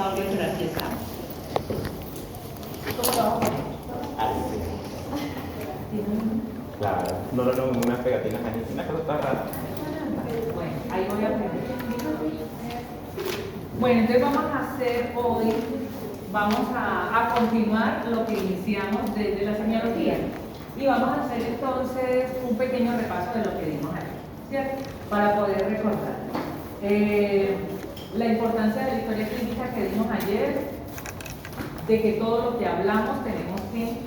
dinosaurio, pero aquí estamos. ¿Cómo lo vamos a hacer? Claro, no, unas pegatinas ahí, una cosa tan rara. Bueno, ahí voy a aprender. Bueno, entonces vamos a hacer hoy, vamos a continuar lo que iniciamos desde la semiología. Y vamos a hacer entonces un pequeño repaso de lo que vimos ayer, ¿cierto? Para poder recordar. La importancia de la historia clínica que vimos ayer, de que todo lo que hablamos tenemos que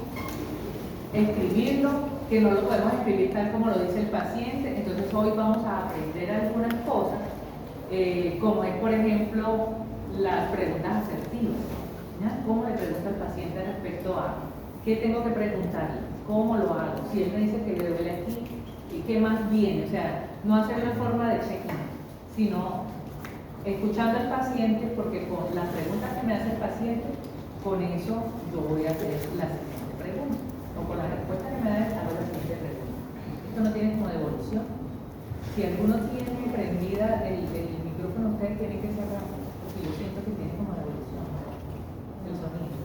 escribirlo, que no lo podemos escribir tal como lo dice el paciente. Entonces hoy vamos a aprender algunas cosas, como es por ejemplo las preguntas asertivas, ¿ya? ¿Cómo le pregunto al paciente respecto a qué tengo que preguntarle? ¿Cómo lo hago? Si él me dice que le duele aquí, ¿y qué más viene? O sea, no hacerlo en forma de check-in, sino escuchando al paciente, porque con las preguntas que me hace el paciente, con eso yo voy a hacer la siguiente pregunta, o con la respuesta que me da hago la siguiente pregunta. Esto no tiene como devolución. Si alguno tiene prendida el micrófono, ustedes tienen que cerrarlo, porque yo siento que tiene como devolución el sonido,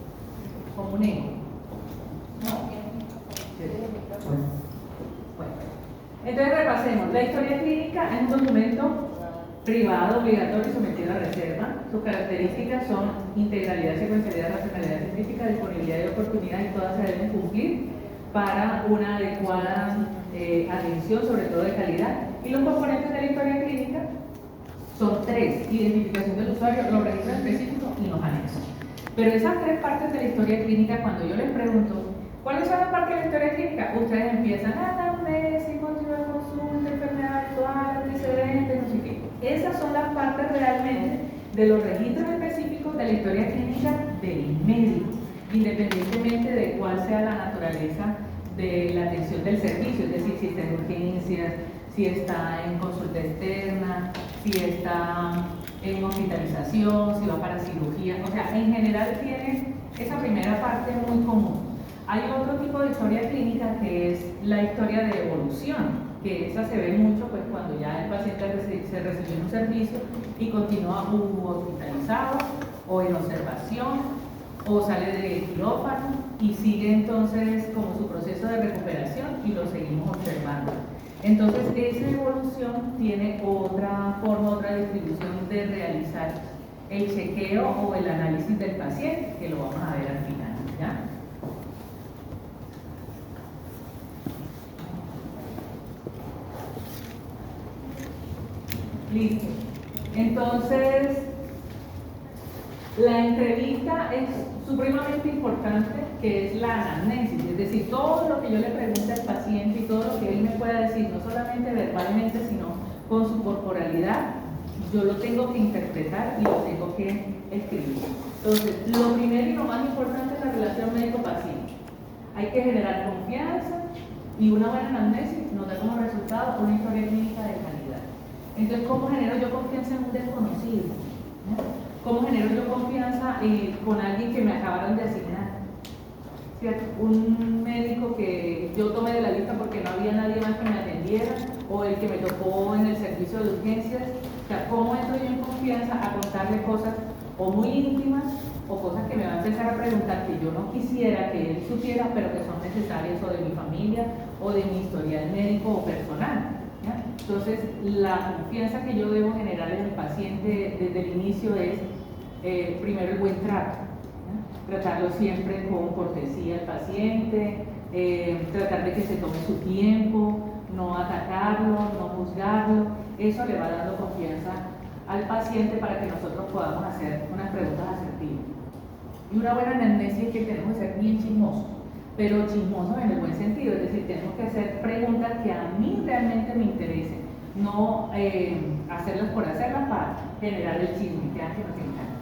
como un eco. No. Bueno. Entonces repasemos. La historia clínica es un documento privado, obligatorio y sometido a reserva. Sus características son integralidad, secuencialidad, racionalidad científica, disponibilidad y oportunidad, y todas se deben cumplir para una adecuada atención, sobre todo de calidad. Y los componentes de la historia clínica son tres: identificación del usuario, los registros específicos y los anexos. Pero esas tres partes de la historia clínica, cuando yo les pregunto ¿cuáles son las partes de la historia clínica?, ustedes empiezan anamnesis, motivo de consulta, enfermedad actual, antecedentes, no sé qué. Esas son las partes realmente de los registros específicos de la historia clínica del médico, independientemente de cuál sea la naturaleza de la atención del servicio, es decir, si está en urgencias, si está en consulta externa, si está en hospitalización, si va para cirugía. O sea, en general tiene esa primera parte muy común. Hay otro tipo de historia clínica que es la historia de evolución, que esa se ve mucho pues cuando ya el paciente se recibió en un servicio y continúa hospitalizado o en observación o sale de quirófano y sigue entonces como su proceso de recuperación y lo seguimos observando. Entonces esa evolución tiene otra forma, otra distribución de realizar el chequeo o el análisis del paciente, que lo vamos a ver al final, ¿ya? Listo. Entonces, la entrevista es supremamente importante, que es la anamnesis, es decir, todo lo que yo le pregunte al paciente y todo lo que él me pueda decir, no solamente verbalmente, sino con su corporalidad, yo lo tengo que interpretar y lo tengo que escribir. Entonces, lo primero y lo más importante es la relación médico-paciente. Hay que generar confianza y una buena anamnesis nos da como resultado una historia clínica de calidad. Entonces, ¿cómo genero yo confianza en un desconocido? ¿Cómo genero yo confianza con alguien que me acabaron de asignar? ¿Cierto? Un médico que yo tomé de la lista porque no había nadie más que me atendiera, o el que me tocó en el servicio de urgencias. O sea, ¿cómo entro yo en confianza a contarle cosas o muy íntimas o cosas que me va a empezar a preguntar que yo no quisiera que él supiera, pero que son necesarias o de mi familia o de mi historial médico o personal? ¿Ya? Entonces, la confianza que yo debo generar en el paciente desde el inicio es, primero, el buen trato, ¿ya? Tratarlo siempre con cortesía al paciente, tratar de que se tome su tiempo, no atacarlo, no juzgarlo. Eso le va dando confianza al paciente para que nosotros podamos hacer unas preguntas asertivas. Y una buena anamnesis es que tenemos que ser bien chismosos, pero chismosos en el buen sentido, es decir, tenemos que hacer preguntas que a mí realmente me interesen, no hacerlas por hacerlas para generar el chisme, que nos encanta.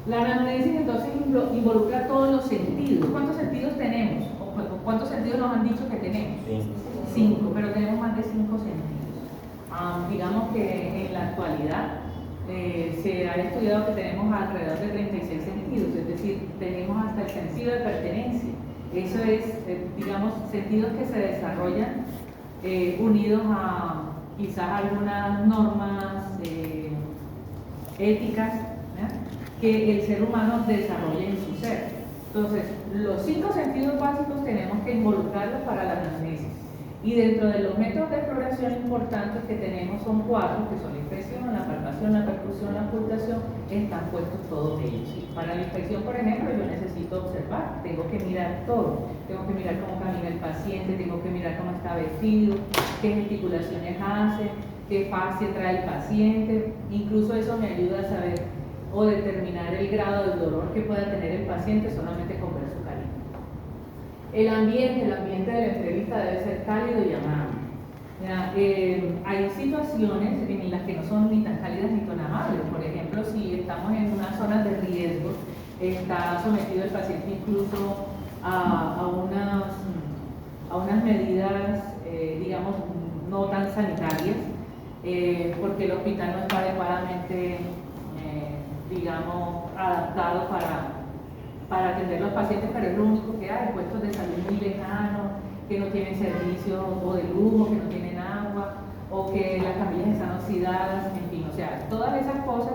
La anamnesis entonces involucra todos los sentidos. ¿Cuántos sentidos tenemos? ¿Cuántos sentidos nos han dicho que tenemos? 5, pero tenemos más de 5 sentidos. Digamos que en la actualidad se ha estudiado que tenemos alrededor de 36 sentidos, es decir, tenemos hasta el sentido de pertenencia. Eso es, digamos, sentidos que se desarrollan unidos a quizás algunas normas éticas, ¿ya? que el ser humano desarrolle en su ser. Entonces, los 5 sentidos básicos tenemos que involucrarlos para la anamnesis. Y dentro de los métodos de exploración importantes que tenemos son 4, que son la inspección, la palpación, la percusión, la ocultación, están puestos todos ellos. Y para la inspección, por ejemplo, yo necesito observar, tengo que mirar todo, tengo que mirar cómo camina el paciente, tengo que mirar cómo está vestido, qué gesticulaciones hace, qué fascia trae el paciente, incluso eso me ayuda a saber o determinar el grado de dolor que pueda tener el paciente solamente con ver su carita. El ambiente de la entrevista debe ser cálido y amable. Hay situaciones en las que no son ni tan cálidas ni tan amables. Por ejemplo, si estamos en una zona de riesgo, está sometido el paciente incluso a unas medidas, digamos, no tan sanitarias, porque el hospital no está adecuadamente, digamos, adaptado para atender a los pacientes, pero es lo único que hay, puestos de salud muy lejanos, que no tienen servicio o de lujo, que no tienen agua, o que las camillas están oxidadas, en fin, o sea, todas esas cosas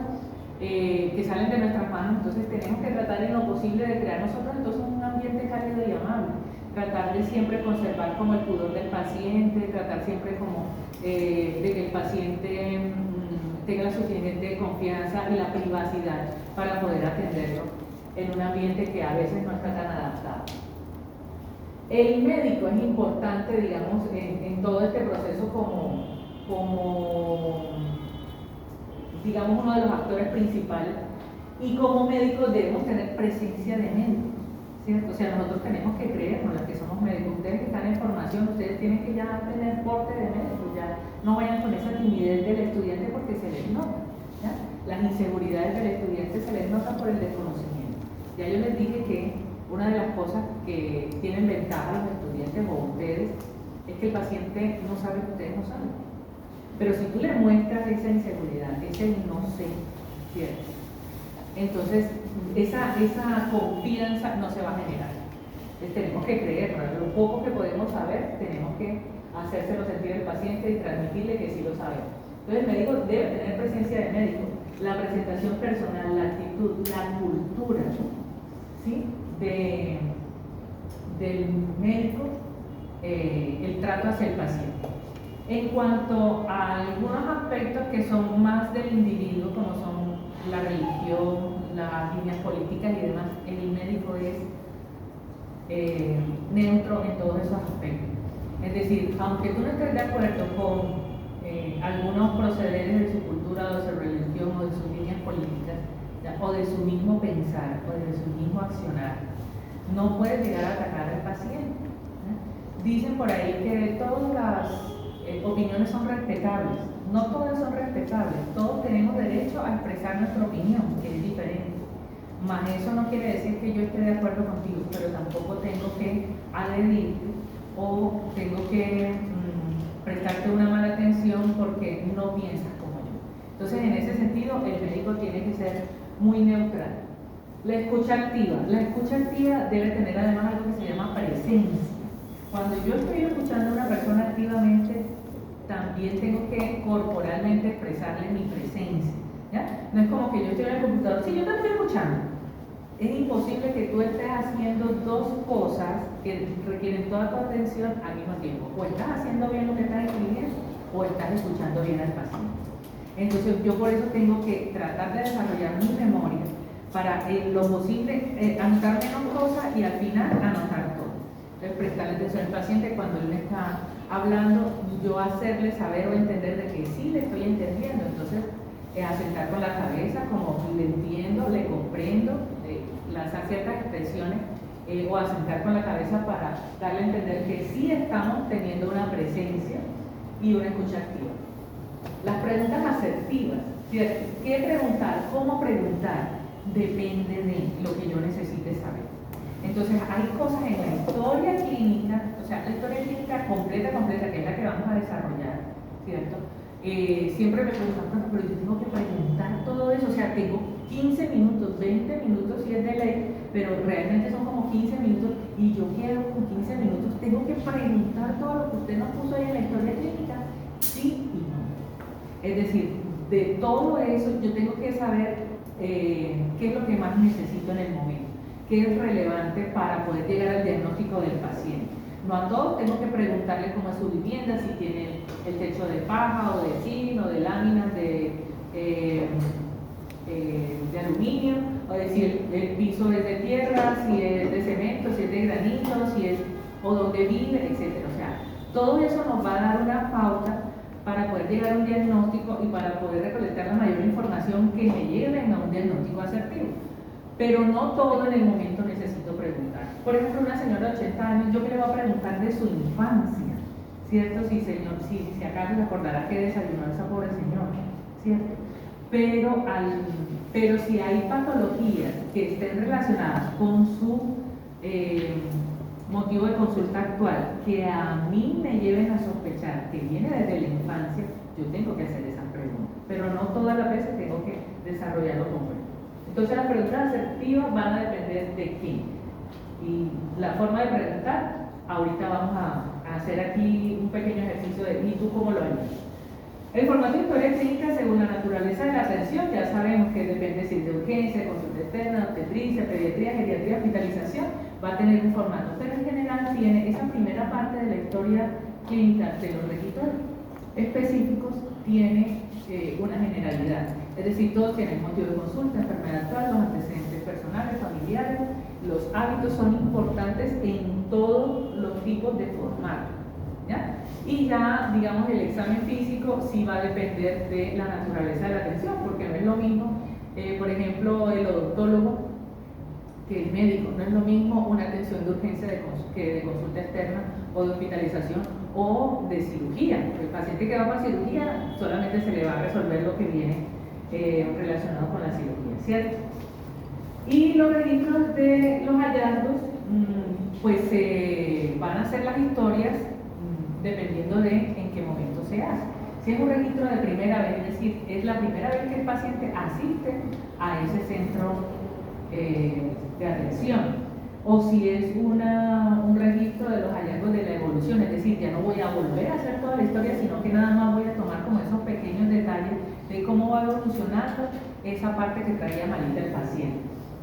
que salen de nuestras manos. Entonces tenemos que tratar en lo posible de crear nosotros entonces un ambiente cálido y amable, tratar de siempre conservar como el pudor del paciente, tratar siempre como de que el paciente tenga la suficiente confianza y la privacidad para poder atenderlo en un ambiente que a veces no está tan adaptado. El médico es importante, digamos, en todo este proceso como, digamos, uno de los actores principales, y como médicos debemos tener presencia de médicos, ¿cierto? O sea, nosotros tenemos que creernos, las que somos médicos. Ustedes que están en formación, ustedes tienen que ya tener porte de médicos, ya no vayan con esa timidez del estudiante porque se les nota, ¿ya? Las inseguridades del estudiante se les nota por el desconocimiento. Ya yo les dije que una de las cosas que tienen ventaja los estudiantes o ustedes es que el paciente no sabe que ustedes no saben. Pero si tú le muestras esa inseguridad, ese no sé, ¿cierto? Entonces, esa confianza no se va a generar. Entonces, tenemos que creer, ¿no? Lo poco que podemos saber, tenemos que hacérselo sentir al paciente y transmitirle que sí lo sabemos. Entonces, el médico debe tener presencia de médico, la presentación personal, la actitud, la cultura, ¿sí? Del médico, el trato hacia el paciente. En cuanto a algunos aspectos que son más del individuo, como son la religión, las líneas políticas y demás, el médico es neutro en todos esos aspectos. Es decir, aunque tú no estés de acuerdo con algunos procederes de su cultura, o de su religión, o de sus líneas políticas, ¿ya? O de su mismo pensar, o de su mismo accionar, no puedes llegar a atacar al paciente, ¿ya? Dicen por ahí que todas las opiniones son respetables. No todas son respetables, todos tenemos derecho a expresar nuestra opinión, que es diferente. Mas eso no quiere decir que yo esté de acuerdo contigo, pero tampoco tengo que agredirte o tengo que prestarte una mala atención porque no piensas como yo. Entonces, en ese sentido, el médico tiene que ser muy neutral. La escucha activa debe tener además algo que se llama presencia. Cuando yo estoy escuchando a una persona activamente, también tengo que corporalmente expresarle mi presencia, ¿ya? No es como que yo estoy en el computador, sí, yo te estoy escuchando. Es imposible que tú estés haciendo dos cosas que requieren toda tu atención al mismo tiempo. O estás haciendo bien lo que estás escribiendo, o estás escuchando bien al paciente. Entonces yo por eso tengo que tratar de desarrollar mi memoria para lo posible anotar menos cosas y al final anotar todo. Entonces prestarle atención al paciente cuando él me está hablando, yo hacerle saber o entender de que sí le estoy entendiendo. Entonces asentar con la cabeza como le entiendo, le comprendo, lanzar ciertas expresiones o asentar con la cabeza para darle a entender que sí estamos teniendo una presencia y una escucha activa. Las preguntas asertivas, ¿cierto? ¿Qué preguntar? ¿Cómo preguntar? Depende de lo que yo necesite saber. Entonces hay cosas en la historia clínica, o sea, la historia clínica completa, que es la que vamos a desarrollar, ¿cierto? Siempre me preguntan, pero yo tengo que preguntar todo eso, o sea, tengo 15 minutos, 20 minutos si es de ley, pero realmente son como 15 minutos y yo quiero con 15 minutos, tengo que preguntar todo lo que usted nos puso ahí en la historia clínica, sí y no. Es decir, de todo eso yo tengo que saber qué es lo que más necesito en el momento, qué es relevante para poder llegar al diagnóstico del paciente. No a todos tengo que preguntarle cómo es su vivienda, si tiene el techo de paja o de zinc o de láminas de aluminio, o de si el piso es de tierra, si es de cemento, si es de granito, o dónde vive, etc. O sea, todo eso nos va a dar una pauta para poder llegar a un diagnóstico y para poder recolectar la mayor información que me lleven a un diagnóstico asertivo. Pero no todo en el momento necesito preguntar. Por ejemplo, una señora de 80 años, ¿yo qué le voy a preguntar de su infancia? ¿Cierto? Si acaso se acordará que desayunó esa pobre señora, ¿cierto? Pero si hay patologías que estén relacionadas con su motivo de consulta actual, que a mí me lleven a sospechar que viene desde la infancia, yo tengo que hacer esas preguntas. Pero no todas las veces tengo que desarrollarlo completo. Entonces las preguntas asertivas van a depender de qué. Y la forma de preguntar, ahorita vamos a hacer aquí un pequeño ejercicio de ¿y tú cómo lo harías? El formato de historia clínica, según la naturaleza de la atención, ya sabemos que depende si es de urgencia, consulta externa, obstetricia, pediatría, geriatría, hospitalización, va a tener un formato. Pero en general tiene esa primera parte de la historia clínica de los registros específicos, tiene una generalidad. Es decir, todos tienen motivo de consulta, enfermedad actual, los antecedentes personales, familiares, los hábitos son importantes en todos los tipos de formato, ¿ya? Y ya, digamos, el examen físico sí va a depender de la naturaleza de la atención, porque no es lo mismo, por ejemplo, el odontólogo que el médico, no es lo mismo una atención de urgencia que de consulta externa o de hospitalización o de cirugía. El paciente que va para cirugía solamente se le va a resolver lo que viene relacionado con la cirugía, ¿cierto? Y los registros de los hallazgos, pues van a ser las historias dependiendo de en qué momento se hace. Si es un registro de primera vez, es decir, es la primera vez que el paciente asiste a ese centro de atención, o si es un registro de los hallazgos de la evolución, es decir, ya no voy a volver a hacer toda la historia, sino que nada más voy a tomar como esos pequeños detalles de cómo va evolucionando esa parte que traía malita el paciente.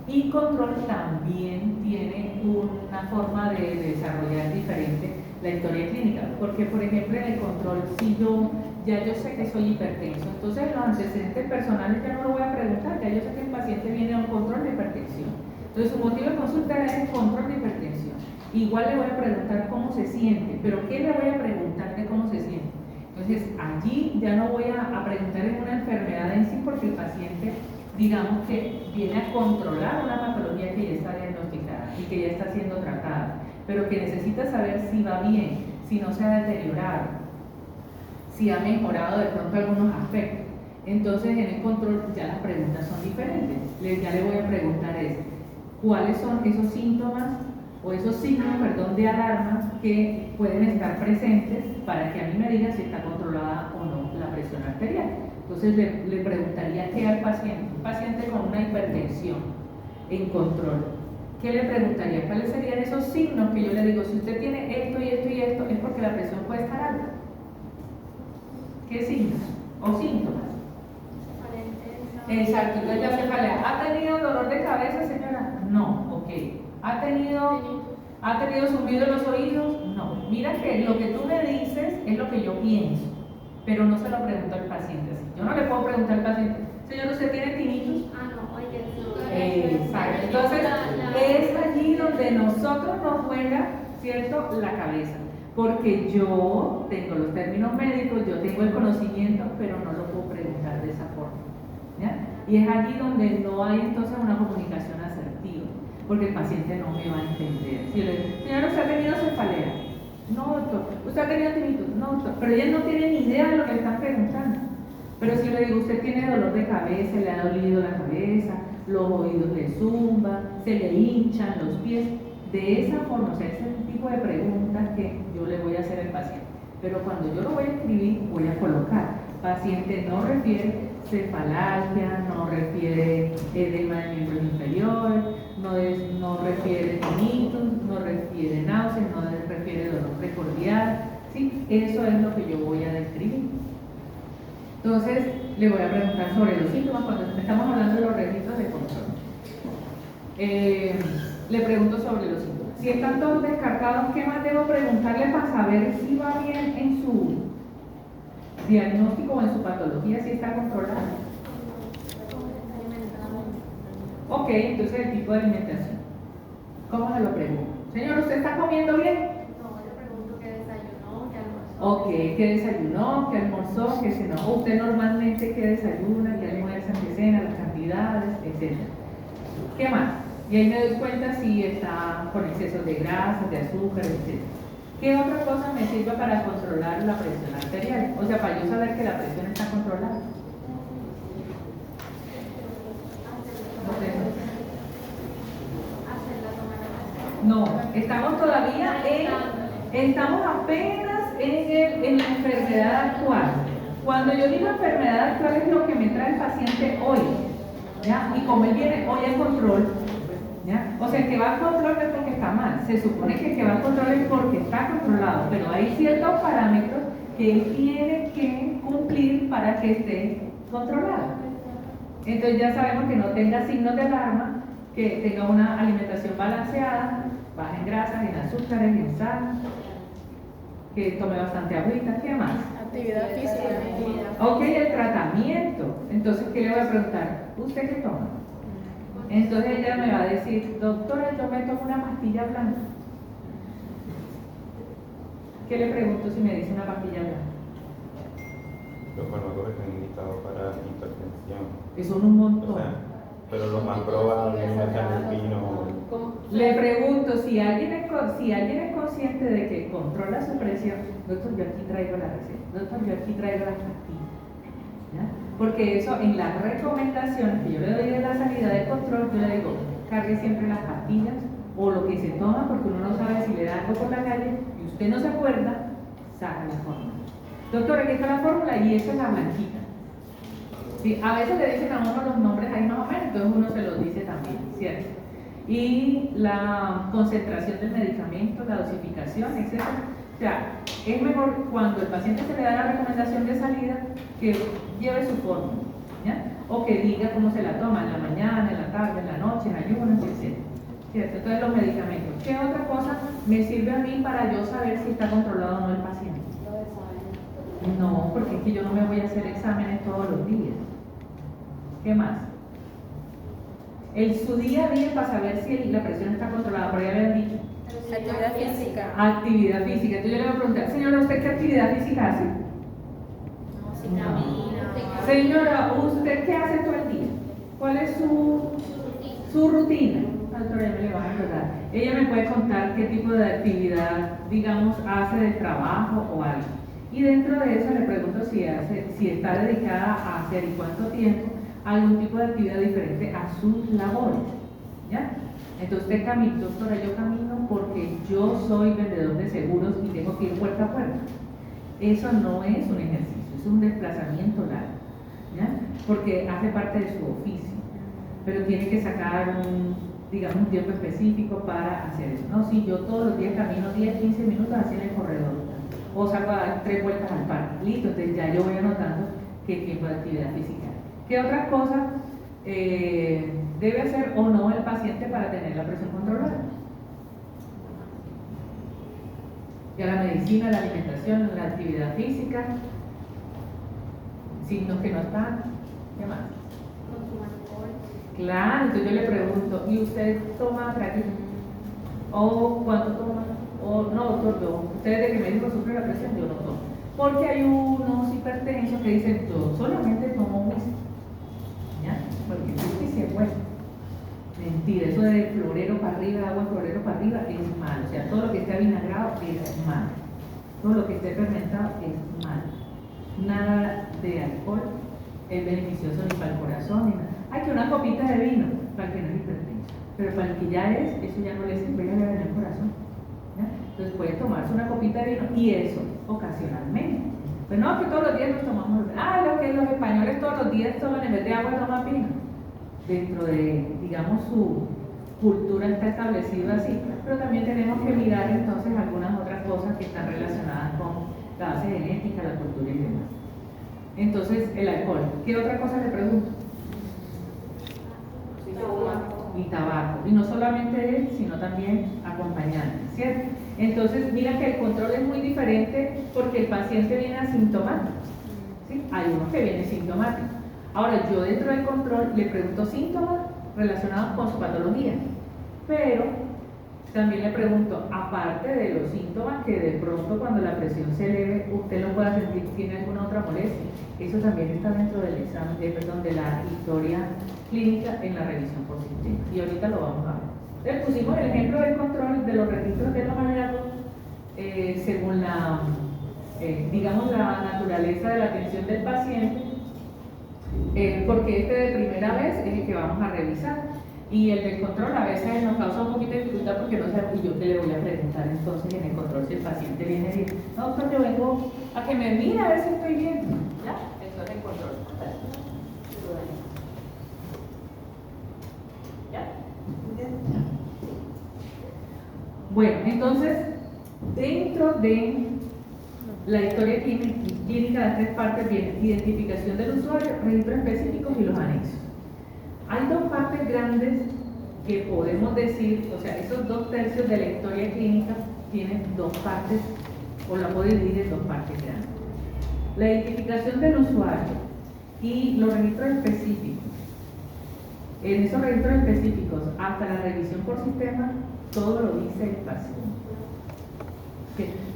Y control también tiene una forma de desarrollar diferente la historia clínica, porque por ejemplo en el control, si yo sé que soy hipertenso, entonces los antecedentes personales ya no lo voy a preguntar, ya yo sé que el paciente viene a un control de hipertensión, entonces su motivo de consulta es control de hipertensión. Igual le voy a preguntar cómo se siente, pero ¿qué le voy a preguntar de cómo se siente? Entonces allí ya no voy a preguntar en una enfermedad en sí, porque el paciente, digamos que viene a controlar una patología que ya está diagnosticada y que ya está siendo tratada, pero que necesita saber si va bien, si no se ha deteriorado, si ha mejorado de pronto algunos aspectos. Entonces en el control ya las preguntas son diferentes. Ya le voy a preguntar cuáles son esos síntomas o esos signos, de alarma que pueden estar presentes para que a mí me diga si está controlada o no la presión arterial. Entonces le preguntaría qué al paciente, un paciente con una hipertensión en control. ¿Qué le preguntaría? ¿Cuáles serían esos signos que yo le digo? Si usted tiene esto y esto y esto, es porque la presión puede estar alta. ¿Qué signos o síntomas? Exacto, entonces ya cefalea. ¿Ha tenido dolor de cabeza, señora? No, ok. ¿Ha tenido zumbido en los oídos? No. Mira que lo que tú me dices es lo que yo pienso, pero no se lo pregunto al paciente así. Yo no le puedo preguntar al paciente, señor, ¿usted tiene tinnitus? No, oye, exacto. Entonces, es allí donde nosotros nos juega, ¿cierto?, la cabeza. Porque yo tengo los términos médicos, yo tengo el conocimiento, pero no lo puedo preguntar de esa forma, ¿ya? Y es allí donde no hay entonces una comunicación asertiva, porque el paciente no me va a entender. Si yo le digo, señor, ¿usted ha tenido cefalea? No, doctor. ¿Usted ha tenido tinnitus? No, doctor. Pero ella no tiene ni idea de lo que le están preguntando. Pero si yo le digo, usted tiene dolor de cabeza, le ha dolido la cabeza, los oídos le zumban, se le hinchan los pies, de esa forma, o sea, ese tipo de preguntas que yo le voy a hacer al paciente. Pero cuando yo lo voy a escribir, voy a colocar, paciente no refiere cefalalgia, no refiere edema de miembros inferiores, no refiere tinnitus, no refiere náuseas, no refiere dolor precordial, ¿sí? Eso es lo que yo voy a describir. Entonces, le voy a preguntar sobre los síntomas cuando estamos hablando de los registros de control. Le pregunto sobre los síntomas. Si están todos descartados, ¿qué más debo preguntarle para saber si va bien en su diagnóstico o en su patología, si está controlado? Ok, entonces el tipo de alimentación. ¿Cómo se lo pregunto? Señor, ¿usted está comiendo bien? No, yo pregunto qué desayunó, qué almorzó. Ok, ¿qué desayunó? ¿Qué almorzó? ¿Qué cenó? ¿O usted normalmente qué desayuna? ¿Qué almuerza? ¿Qué cena? Las cantidades, etcétera? ¿Qué más? Y ahí me doy cuenta si está con excesos de grasa, de azúcar, etcétera. ¿Qué otra cosa me sirve para controlar la presión arterial? O sea, para yo saber que la presión está controlada. No, estamos todavía estamos apenas en la enfermedad actual. Cuando yo digo enfermedad actual es lo que me trae el paciente hoy, ¿ya? Y como él viene hoy al control, ¿ya? O sea, el que va al control no es porque está mal, se supone que el que va al control es porque está controlado, pero hay ciertos parámetros que él tiene que cumplir para que esté controlado. Entonces ya sabemos que no tenga signos de alarma, que tenga una alimentación balanceada, baja en grasas, en azúcares, en sal, que tome bastante agüita. ¿Qué más? Actividad física. Ok, el tratamiento. Entonces, ¿qué le voy a preguntar? ¿Usted qué toma? Entonces ella me va a decir, doctora, yo me tomo una pastilla blanca. ¿Qué le pregunto si me dice una pastilla blanca? Los fármacos están indicados para hipertensión. Que son un O montón. sea, pero lo más probable es metanfetamina. Le pregunto si alguien es consciente de que controla su presión. Doctor, yo aquí traigo la receta. Doctor, yo aquí traigo las pastillas. ¿Ya? Porque eso en las recomendaciones que yo le doy de la salida de control, yo le digo, cargue siempre las pastillas o lo que se toma, porque uno no sabe si le da algo por la calle y usted no se acuerda, saca la fórmula. Doctor, aquí está la fórmula y esa es la blanquita. Sí, a veces le dicen a uno los nombres ahí más o menos, entonces uno se los dice también, ¿cierto? Y la concentración del medicamento, la dosificación, etc. O sea, es mejor cuando el paciente se le da la recomendación de salida que lleve su fórmula, ¿ya? O que diga cómo se la toma, en la mañana, en la tarde, en la noche, en ayunas, etc. ¿Cierto? Entonces los medicamentos. ¿Qué otra cosa me sirve a mí para yo saber si está controlado o no el paciente? No, porque es que yo no me voy a hacer exámenes todos los días. ¿Qué más? Su día a día para saber si la presión está controlada, por ahí habían dicho. Actividad física. Actividad física. Entonces yo le voy a preguntar, señora, ¿usted qué actividad física hace? No, si camina. Señora, ¿usted qué hace todo el día? ¿Cuál es su rutina? Doctora, ya me le van a contar. Ella me puede contar qué tipo de actividad, digamos, hace de trabajo o algo. Y dentro de eso le pregunto si está dedicada a hacer y cuánto tiempo algún tipo de actividad diferente a sus labores, ¿ya? Entonces usted camina, doctora, yo camino porque yo soy vendedor de seguros y tengo que ir puerta a puerta. Eso no es un ejercicio, es un desplazamiento largo, ¿ya? Porque hace parte de su oficio, pero tiene que sacar un tiempo específico para hacer eso. No, si yo todos los días camino 10, 15 minutos así en el corredor, o salgo a dar 3 vueltas al parque, listo, entonces ya yo voy anotando qué tiempo de actividad física. ¿Qué otras cosas debe hacer o no el paciente para tener la presión controlada? Ya la medicina, la alimentación, la actividad física, signos que no están, ¿qué más? Consumo alcohol. Claro, entonces yo le pregunto, ¿y usted toma traguito? ¿O cuánto toma? O no, doctor, usted desde que me dijo sufre la presión, yo no tomo. Porque hay unos hipertensos que dicen, yo solamente tomo whisky. ¿Ya? Porque el whisky se vuelve. Mentira, eso de florero para arriba, agua florero para arriba es malo. O sea, todo lo que esté avinagrado es malo. Todo lo que esté fermentado es malo. Nada de alcohol es beneficioso ni para el corazón ni nada. Hay que una copita de vino para el que no es hipertenso. Pero para el que ya es, eso ya no le sirve, ya le daña el corazón. ¿Ya? Entonces puede tomarse una copita de vino y eso ocasionalmente. Pues no, que todos los días nos tomamos. Lo que los españoles todos los días toman en vez de agua toman vino. Dentro de, digamos, su cultura está establecido así. Pero también tenemos que mirar entonces algunas otras cosas que están relacionadas con la base genética, la cultura y demás. Entonces, el alcohol. ¿Qué otra cosa le pregunto? Y tabaco. Y no solamente él, sino también acompañantes, ¿cierto? Entonces, mira que el control es muy diferente porque el paciente viene asintomático, ¿sí? Hay uno que viene sintomático. Ahora, yo dentro del control le pregunto síntomas relacionados con su patología, pero también le pregunto, aparte de los síntomas que de pronto cuando la presión se eleve, usted lo pueda sentir, ¿tiene alguna otra molestia? Eso también está dentro del examen, de la historia clínica en la revisión por sistema. Y ahorita lo vamos a ver. Le pusimos el ejemplo del control de los registros de los hallazgos según la, digamos, la naturaleza de la atención del paciente, porque este de primera vez es el que vamos a revisar. Y el del control a veces nos causa un poquito de dificultad porque no sé, y yo qué le voy a preguntar entonces en el control si el paciente viene y dice, no, doctor, yo vengo a que me mire a ver si estoy bien. ¿Ya? Eso es el control. ¿Ya? Bueno, entonces, dentro de la historia clínica de las 3 partes viene identificación del usuario, registros específicos y los anexos. Hay 2 partes grandes que podemos decir, o sea, esos 2/3 de la historia clínica tienen 2 partes, o la puedo dividir en 2 partes grandes. La identificación del usuario y los registros específicos. En esos registros específicos, hasta la revisión por sistema, todo lo dice el paciente.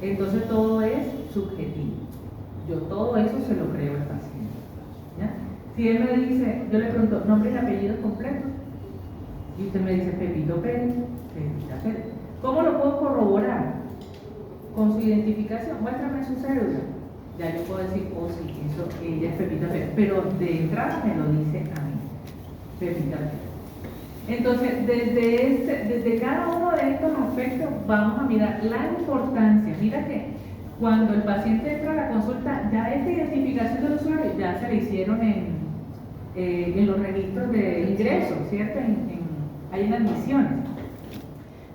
Entonces todo es subjetivo. Yo todo eso se lo creo al paciente. ¿Ya? Si él me dice, yo le pregunto nombre y apellido completo, y usted me dice Pepito Pérez, Pepita Pérez. ¿Cómo lo puedo corroborar? Con su identificación, muéstrame su cédula. Ya yo puedo decir, oh sí, eso, ella es Pepita Pérez, pero de entrada me lo dice a mí, Pepita Pérez. Entonces, desde cada uno de estos aspectos vamos a mirar la importancia. Mira que cuando el paciente entra a la consulta, ya esta identificación del usuario ya se le hicieron en los registros de ingresos, ¿cierto? Hay en admisiones.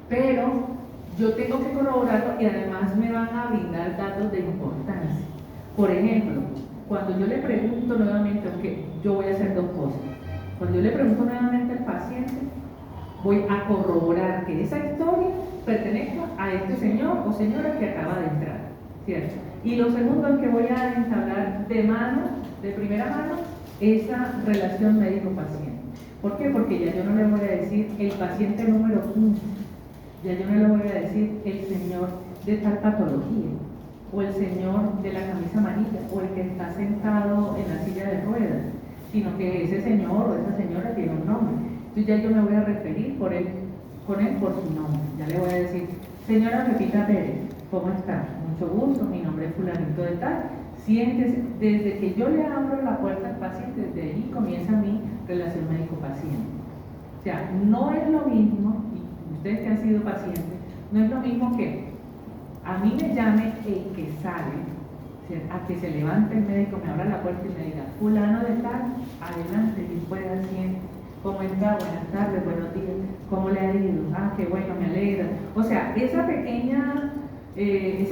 Pero yo tengo que corroborarlo y además me van a brindar datos de importancia. Por ejemplo, cuando yo le pregunto nuevamente, aunque yo voy a hacer 2 cosas. Cuando yo le pregunto nuevamente al paciente, voy a corroborar que esa historia pertenezca a este señor o señora que acaba de entrar, ¿cierto? Y lo segundo es que voy a entablar de primera mano, esa relación médico-paciente. ¿Por qué? Porque ya yo no le voy a decir el paciente número 15, ya yo no le voy a decir el señor de tal patología, o el señor de la camisa amarilla, o el que está sentado en la silla de ruedas, sino que ese señor o esa señora tiene un nombre. Entonces ya yo me voy a referir con él por su nombre. Ya le voy a decir, señora Pepita Pérez, ¿cómo está? Mucho gusto, mi nombre es fulanito de tal. Siéntese. Desde que yo le abro la puerta al paciente, desde ahí comienza mi relación médico-paciente. O sea, no es lo mismo, y ustedes que han sido pacientes, no es lo mismo que a mí me llame el que sale, a que se levante el médico, me abra la puerta y me diga, fulano de tal, adelante, y pueda siempre, ¿cómo está? Buenas tardes, buenos días, ¿cómo le ha ido? Ah, qué bueno, me alegra. O sea, ese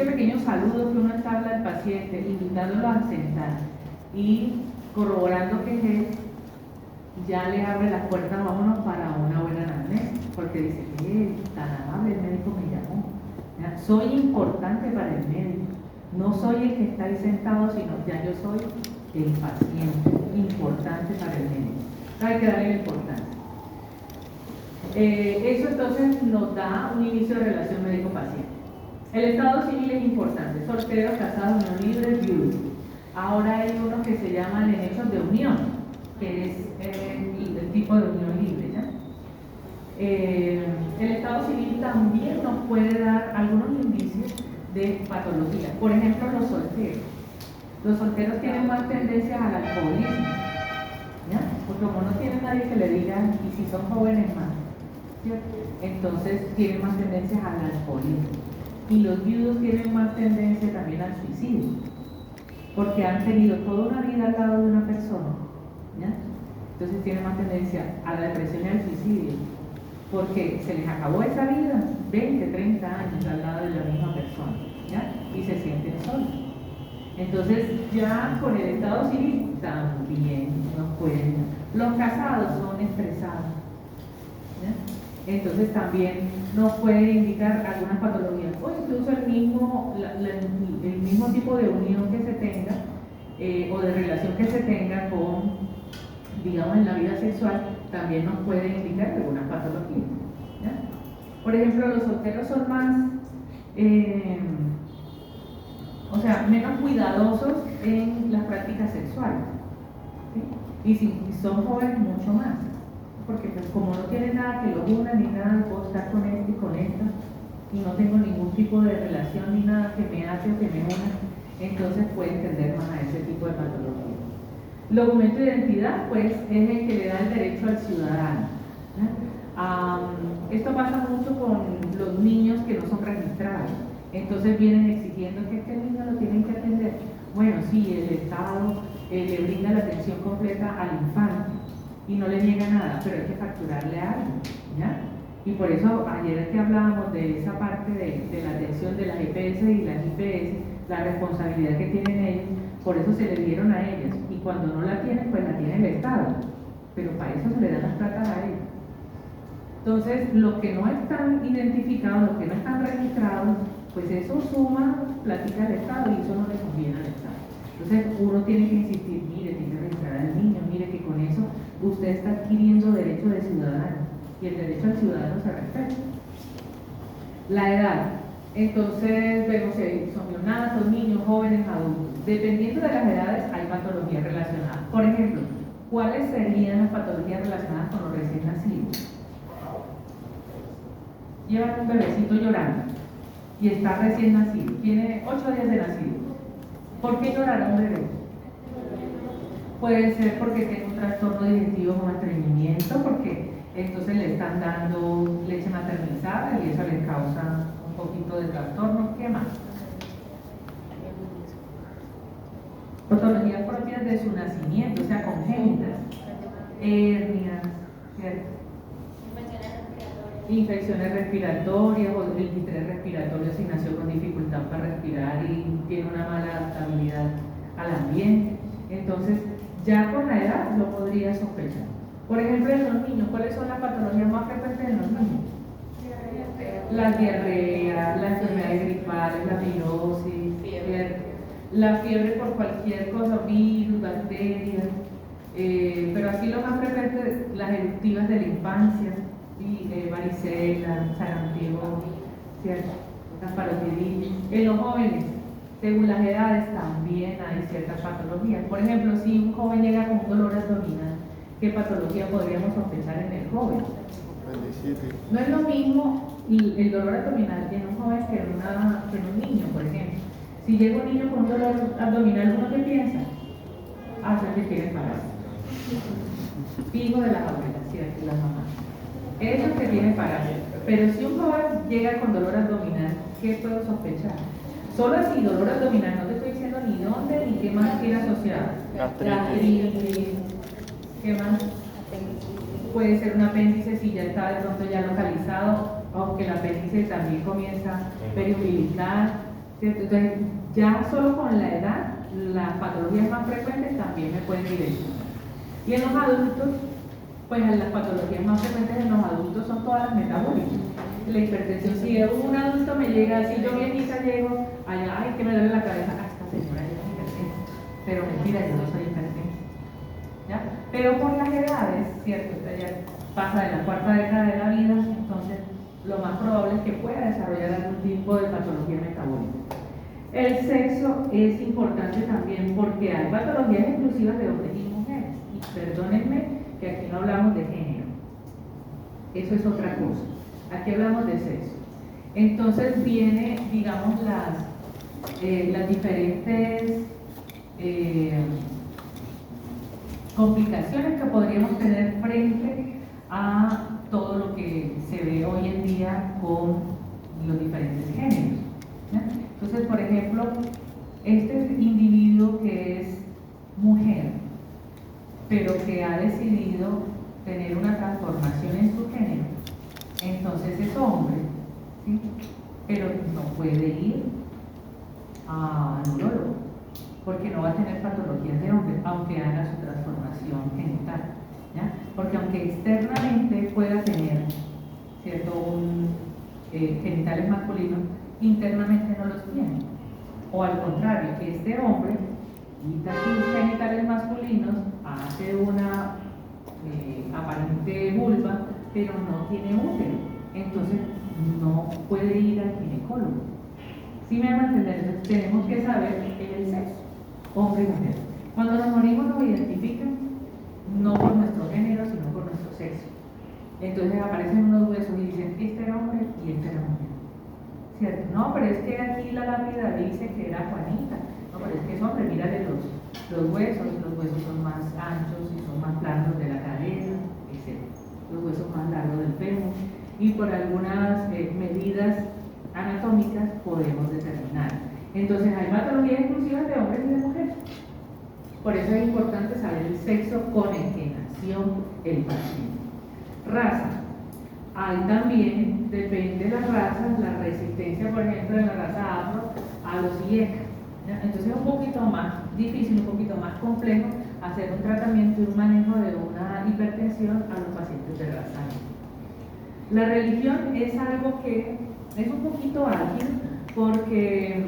pequeño saludo que uno entabla al paciente, invitándolo a sentar y corroborando que es él, ya le abre las puertas a uno para una buena anamnesis, porque dice, tan amable, el médico me llamó. ¿Ya? Soy importante para el médico. No soy el que está ahí sentado, sino ya yo soy el paciente, importante para el médico. Hay que darle la importancia. Eso entonces nos da un inicio de relación médico-paciente. El estado civil es importante, solteros, casados, unión libre, viudos. Ahora hay unos que se llaman hechos de unión, que es el tipo de unión libre, ¿ya? El estado civil también nos puede dar algunos indicios de patología. Por ejemplo, los solteros. Los solteros tienen más tendencias al alcoholismo, ¿ya? Porque como no tienen nadie que le diga, y si son jóvenes más, ¿cierto? Entonces tienen más tendencias al alcoholismo. Y los viudos tienen más tendencia también al suicidio, porque han tenido toda una vida al lado de una persona, ¿ya? Entonces tienen más tendencia a la depresión y al suicidio, porque se les acabó esa vida, 20, 30 años al lado de la misma persona, ¿ya? Y se sienten solos. Entonces, ya con el estado civil también nos pueden. Los casados son estresados, ¿ya? Entonces también nos puede indicar algunas patologías, o incluso el mismo tipo de unión que se tenga o de relación que se tenga con, digamos, en la vida sexual, también nos puede indicar algunas patologías, ¿ya? Por ejemplo, los solteros son más, menos cuidadosos en las prácticas sexuales, ¿sí? Y si son jóvenes, mucho más, porque pues como no tienen nada que los una ni nada, puedo estar con este y con esta, y no tengo ningún tipo de relación ni nada que me ate o que me una, entonces pueden tender más a ese tipo de patología. El documento de identidad, pues, es el que le da el derecho al ciudadano, ¿no? Esto pasa mucho con los niños que no son registrados. Entonces vienen exigiendo que este niño lo tienen que atender. Bueno, sí, el Estado le brinda la atención completa al infante y no le niega nada, pero hay que facturarle algo, ¿ya? Y por eso ayer que hablábamos de esa parte de la atención de las EPS y las IPS, la responsabilidad que tienen ellos, por eso se le dieron a ellas. Y cuando no la tienen, pues la tiene el Estado. Pero para eso se le dan las platas a ellos. Entonces, los que no están identificados, los que no están registrados, pues eso suma plática al Estado y eso no le conviene al Estado. Entonces, uno tiene que insistir, mire, tiene que registrar al niño, mire que con eso usted está adquiriendo derecho de ciudadano y el derecho al ciudadano se respeta. La edad. Entonces, vemos si son neonatos, niños, jóvenes, adultos. Dependiendo de las edades, hay patologías relacionadas. Por ejemplo, ¿cuáles serían las patologías relacionadas con los recién nacidos? Llevan un bebecito llorando y está recién nacido, tiene 8 días de nacido. ¿Por qué llorará un bebé? Puede ser porque tiene un trastorno digestivo como estreñimiento, porque entonces le están dando leche maternizada y eso le causa un poquito de trastorno. ¿Qué más? Patologías propias de su nacimiento, o sea, congénitas, hernias, ¿cierto? Infecciones respiratorias o el distrés respiratorio si nació con dificultad para respirar y tiene una mala adaptabilidad al ambiente. Entonces, ya con la edad lo podría sospechar. Por ejemplo, en los niños, ¿cuáles son las patologías más frecuentes en los niños? Las diarreas, las enfermedades gripales, la virosis, la fiebre por cualquier cosa, virus, bacterias, pero así lo más frecuente, las eruptivas de la infancia, varicela, sarampión, ¿cierto? Las parotiditis. En los jóvenes, según las edades, también hay ciertas patologías. Por ejemplo, si un joven llega con un dolor abdominal, ¿qué patología podríamos sospechar en el joven? No es lo mismo el dolor abdominal en un joven que en un niño, por ejemplo. Si llega un niño con un dolor abdominal, ¿uno qué piensa? Que quiere parar. Hijo de las abuelas, ¿cierto? Las mamás. Eso que tiene parálisis. Pero si un joven llega con dolor abdominal, ¿qué puedo sospechar? Solo así, dolor abdominal, no te estoy diciendo ni dónde ni qué más tiene asociado. Gastritis. ¿Qué más? Puede ser un apéndice si ya está de pronto ya localizado, aunque el apéndice también comienza periumbilical, ¿cierto? Entonces, ya solo con la edad, las patologías más frecuentes también me pueden direccionar. Y en los adultos, pues las patologías más frecuentes en los adultos son todas las metabólicas. La hipertensión, si un adulto me llega, si yo viejita llego, allá, ay, que me duele la cabeza, esta señora es hipertensa. Pero mentira, yo no soy hipertensa. ¿Ya? Pero por las edades, ¿cierto? Ella pasa de la 4ª década de la vida, entonces lo más probable es que pueda desarrollar algún tipo de patología metabólica. El sexo es importante también porque hay patologías exclusivas de hombres y mujeres. Y perdónenme que aquí no hablamos de género, eso es otra cosa, aquí hablamos de sexo. Entonces viene, digamos, las diferentes complicaciones que podríamos tener frente a todo lo que se ve hoy en día con los diferentes géneros, ¿ya? Entonces, por ejemplo, este individuo que es mujer, pero que ha decidido tener una transformación en su género, entonces es hombre, ¿sí? Pero no puede ir a un urólogo, porque no va a tener patologías de hombre, aunque haga su transformación genital, ¿ya? Porque aunque externamente pueda tener, ¿cierto?, genitales masculinos, internamente no los tiene. O al contrario, que este hombre quita sus genitales masculinos, hace una aparente vulva, pero no tiene útero, entonces no puede ir al ginecólogo. ¿Sí me van a entender? Entonces tenemos que saber el sexo, hombre y mujer. Cuando nos morimos nos identifican no por nuestro género, sino por nuestro sexo. Entonces aparecen unos huesos y dicen, este era hombre y este era mujer. ¿Cierto? No, pero es que aquí la lápida dice que era Juanita. No, pero es que es hombre, mírale los huesos son más anchos y son más planos de la cadera, etc. Los huesos más largos del fémur. Y por algunas medidas anatómicas podemos determinar. Entonces hay patologías exclusivas de hombres y de mujeres. Por eso es importante saber el sexo con el que nació el paciente. Raza. Hay también, depende de las razas, la resistencia, por ejemplo, de la raza afro a los IECA. Entonces es un poquito más difícil, un poquito más complejo hacer un tratamiento y un manejo de una hipertensión a los pacientes de raza negra. La religión es algo que es un poquito ágil porque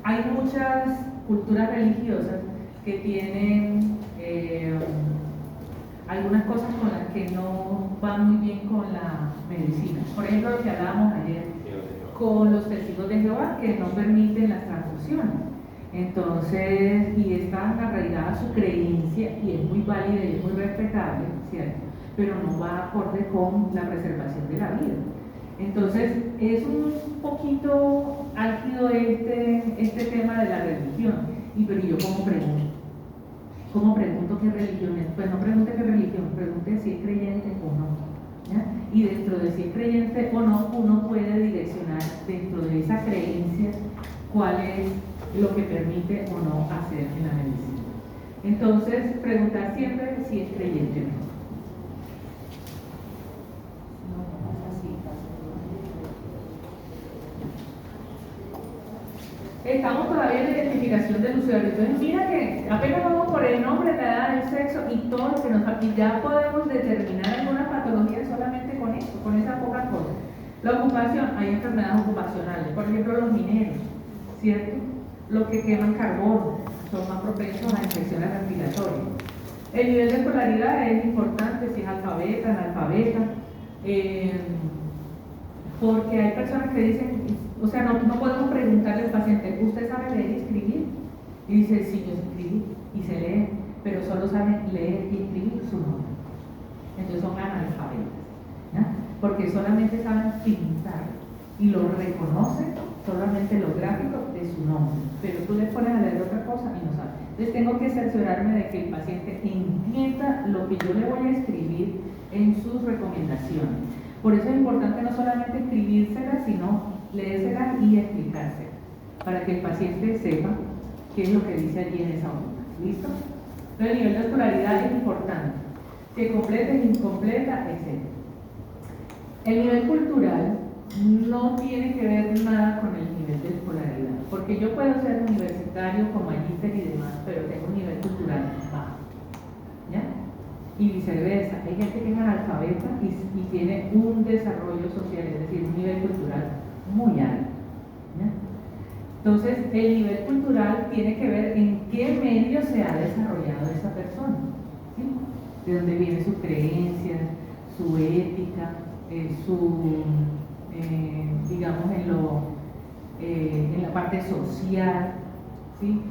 hay muchas culturas religiosas que tienen algunas cosas con las que no van muy bien con la medicina. Por ejemplo, lo que hablábamos ayer con los testigos de Jehová, que no permiten las transfusiones. Entonces, y está arraigada su creencia, y es muy válida y es muy respetable, ¿cierto? Pero no va acorde con la preservación de la vida. Entonces, es un poquito álgido este tema de la religión. Pero yo ¿cómo pregunto qué religión es? Pues no pregunte qué religión, pregunte si es creyente o no, ¿ya? Y dentro de si es creyente o no, uno puede direccionar dentro de esa creencia cuál es lo que permite o no hacer en la medicina. Entonces, preguntar siempre si es creyente o no. Estamos todavía en la identificación del usuario. Entonces, mira que apenas vamos por el nombre, la edad, el sexo y todo lo que nos falta. Y ya podemos determinar alguna patología solamente con eso, con esas pocas cosas. La ocupación, hay enfermedades ocupacionales, por ejemplo, los mineros, ¿cierto? Los que queman carbono son más propensos a infecciones respiratorias. El nivel de escolaridad es importante, si es alfabeta, analfabeta, porque hay personas que dicen, o sea, no podemos preguntarle al paciente, ¿usted sabe leer y escribir? Y dice, sí, yo sé escribir y sé leer, pero solo sabe leer y escribir su nombre. Entonces son analfabetas, ¿ya? Porque solamente saben pintar y lo reconocen solamente los gráficos de su nombre, pero tú le pones a leer otra cosa y no sabe. Entonces tengo que cerciorarme de que el paciente entienda lo que yo le voy a escribir en sus recomendaciones. Por eso es importante no solamente escribírselas, sino leérselas y explicárselas, para que el paciente sepa qué es lo que dice allí en esa hoja. ¿Listo? Entonces el nivel de escolaridad es importante. Si completa, es incompleta, etc. El nivel cultural no tiene que ver nada con el nivel de escolaridad, porque yo puedo ser universitario como magíster y demás, pero tengo un nivel cultural bajo, ¿ya? Y viceversa, hay gente que es analfabeta y tiene un desarrollo social, es decir, un nivel cultural muy alto, ¿ya? Entonces, el nivel cultural tiene que ver en qué medio se ha desarrollado esa persona, ¿sí? De dónde vienen sus creencias, su ética, digamos, en la parte social, ¿sí?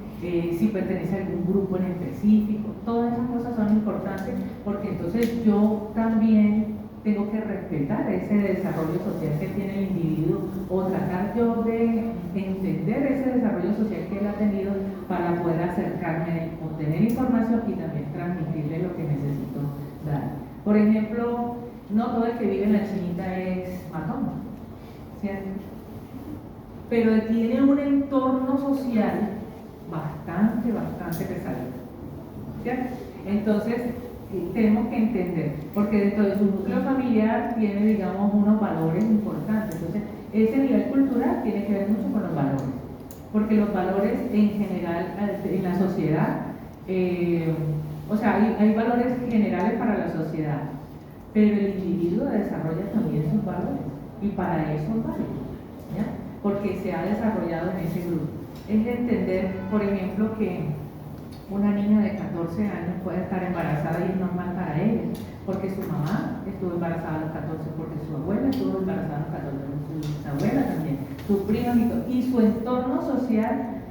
Si pertenece a algún grupo en específico. Todas esas cosas son importantes porque entonces yo también tengo que respetar ese desarrollo social que tiene el individuo o tratar yo de entender ese desarrollo social que él ha tenido para poder acercarme, obtener información y también transmitirle lo que necesito dar. Por ejemplo, no todo el que vive en la Chinita es matón, ¿cierto? Pero tiene un entorno social bastante pesado, ¿cierto? Entonces, tenemos que entender, porque dentro de su núcleo familiar tiene, digamos, unos valores importantes. Entonces, ese nivel cultural tiene que ver mucho con los valores, porque los valores en general en la sociedad, o sea, hay valores generales para la sociedad, pero el individuo desarrolla también sus valores y para eso vale, ¿ya? Porque se ha desarrollado en ese grupo. Es entender, por ejemplo, que una niña de 14 años puede estar embarazada y es normal para ella, porque su mamá estuvo embarazada a los 14, porque su abuela estuvo embarazada a los 14, su abuela también, sus primos y su entorno social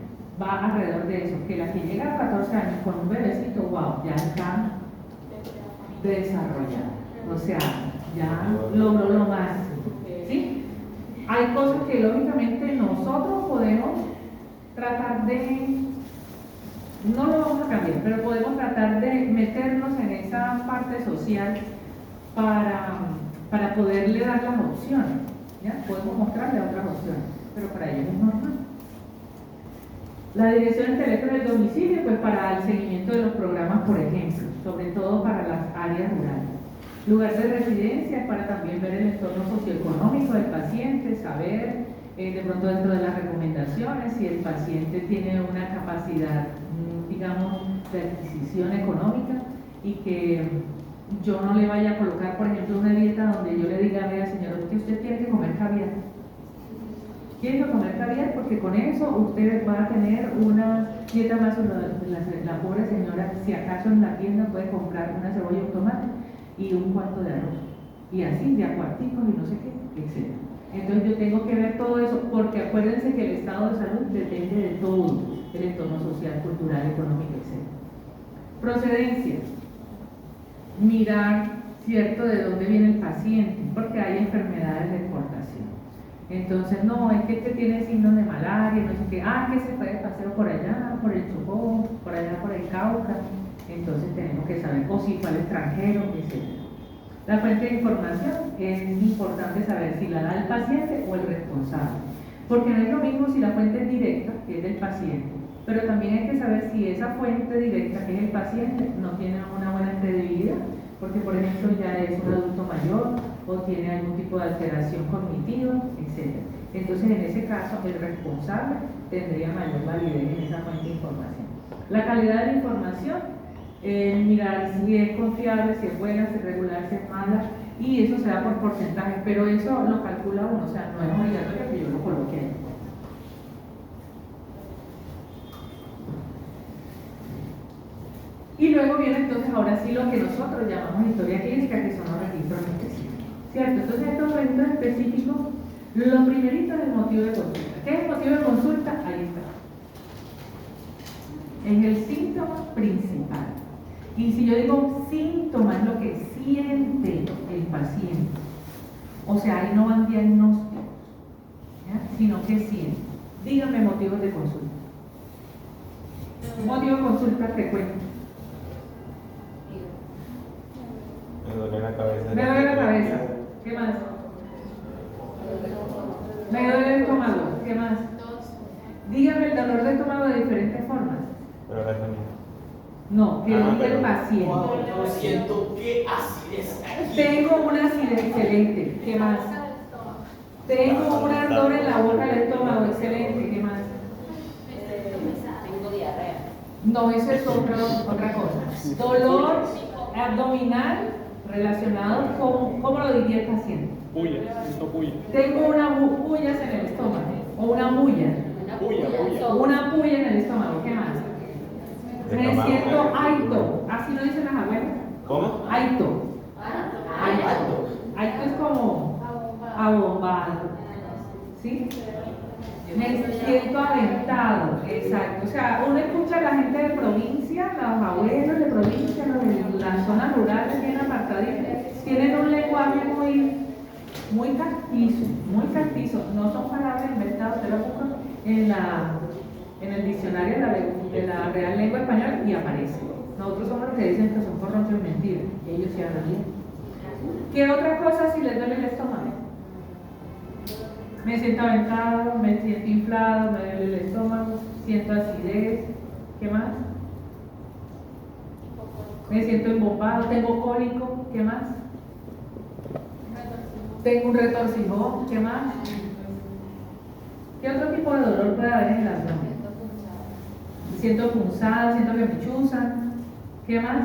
va alrededor de eso, que la que llega a los 14 años con un bebecito, wow, ya está desarrollada, o sea, ya logró lo máximo, ¿sí? Hay cosas que lógicamente nosotros podemos tratar de, no lo vamos a cambiar, pero podemos tratar de meternos en esa parte social para poderle dar las opciones, ¿ya? Podemos mostrarle otras opciones, pero para ellos es normal. La dirección del teléfono del domicilio, pues para el seguimiento de los programas, por ejemplo, sobre todo para las áreas rurales. Lugar de residencia para también ver el entorno socioeconómico del paciente, saber de pronto dentro de las recomendaciones si el paciente tiene una capacidad, digamos, de adquisición económica y que yo no le vaya a colocar, por ejemplo, una dieta donde yo le diga, vea señor, que usted tiene que comer caviar. Tiene que comer caviar porque con eso usted va a tener una dieta más, la pobre señora, si acaso en la tienda puede comprar una cebolla y un tomate y un cuarto de arroz, y así, de a cuarticos y no sé qué, etc. Entonces yo tengo que ver todo eso, porque acuérdense que el estado de salud depende de todo, el entorno social, cultural, económico, etc. Procedencia, mirar, ¿cierto?, de dónde viene el paciente, porque hay enfermedades de exportación. Entonces, no, es que este tiene signos de malaria, no sé qué, que se fue de paseo por allá, por el Chocó, por allá por el Cauca, entonces tenemos que saber, o si fue al extranjero, etc. La fuente de información es importante saber si la da el paciente o el responsable, porque no es lo mismo si la fuente es directa, que es del paciente, pero también hay que saber si esa fuente directa, que es el paciente, no tiene una buena credibilidad, porque por ejemplo ya es un adulto mayor o tiene algún tipo de alteración cognitiva, etc. Entonces en ese caso el responsable tendría mayor validez en esa fuente de información. La calidad de la información, mirar si es confiable, si es buena, si es regular, si es mala, y eso se da por porcentaje, pero eso lo calcula uno, o sea, no es obligatorio que yo lo coloque ahí. Y luego viene entonces ahora sí lo que nosotros llamamos historia clínica, que son los registros específicos, ¿cierto? Entonces estos registros específicos, lo primerito es el motivo de consulta. ¿Qué es el motivo de consulta? Ahí está. Es el síntoma principal. Y si yo digo síntoma, es lo que siente el paciente. O sea, ahí no van diagnósticos, ¿ya?, sino que siente. Díganme motivos de consulta. Motivo de consulta frecuente. Me duele la cabeza. Me duele la cabeza. ¿Qué más? Me duele el estómago. ¿Qué más? Dígame el dolor de estómago de diferentes formas. Pero la también. No, que diga el pero- paciente. Yo siento que acidez aquí. Tengo una acidez excelente. ¿Qué más? Tengo un ardor en la boca del estómago. Excelente. ¿Qué más? Tengo diarrea. No, eso es otra cosa. Dolor abdominal relacionado con, ¿cómo lo diría el paciente? Puya, siento puya. Tengo una pullas en el estómago. O una bulla. Puya. Una puya en el estómago. ¿Qué más? Me siento aito. Así lo dicen las abuelas. ¿Cómo? Aito. Aito es como abombado. ¿Sí? Me siento aventado. Exacto. O sea, uno escucha a la gente de provincia, los abuelos de provincia, los de las zonas rurales bien apartaditas, tienen un lenguaje muy castizo. No son palabras inventadas, te lo buscan en el diccionario de la Real Lengua Española y aparece. Nosotros somos los que dicen que son corronchos y mentiras, ellos sí hablan bien. ¿Qué otra cosa si les duele el estómago? Me siento aventado, me siento inflado, me duele el estómago, siento acidez. ¿Qué más? Me siento embombado, tengo cólico. ¿Qué más? Tengo un retorcijón. ¿Qué más? ¿Qué otro tipo de dolor puede haber en el abdomen? Siento punzada, siento que me chuzan. ¿Qué más?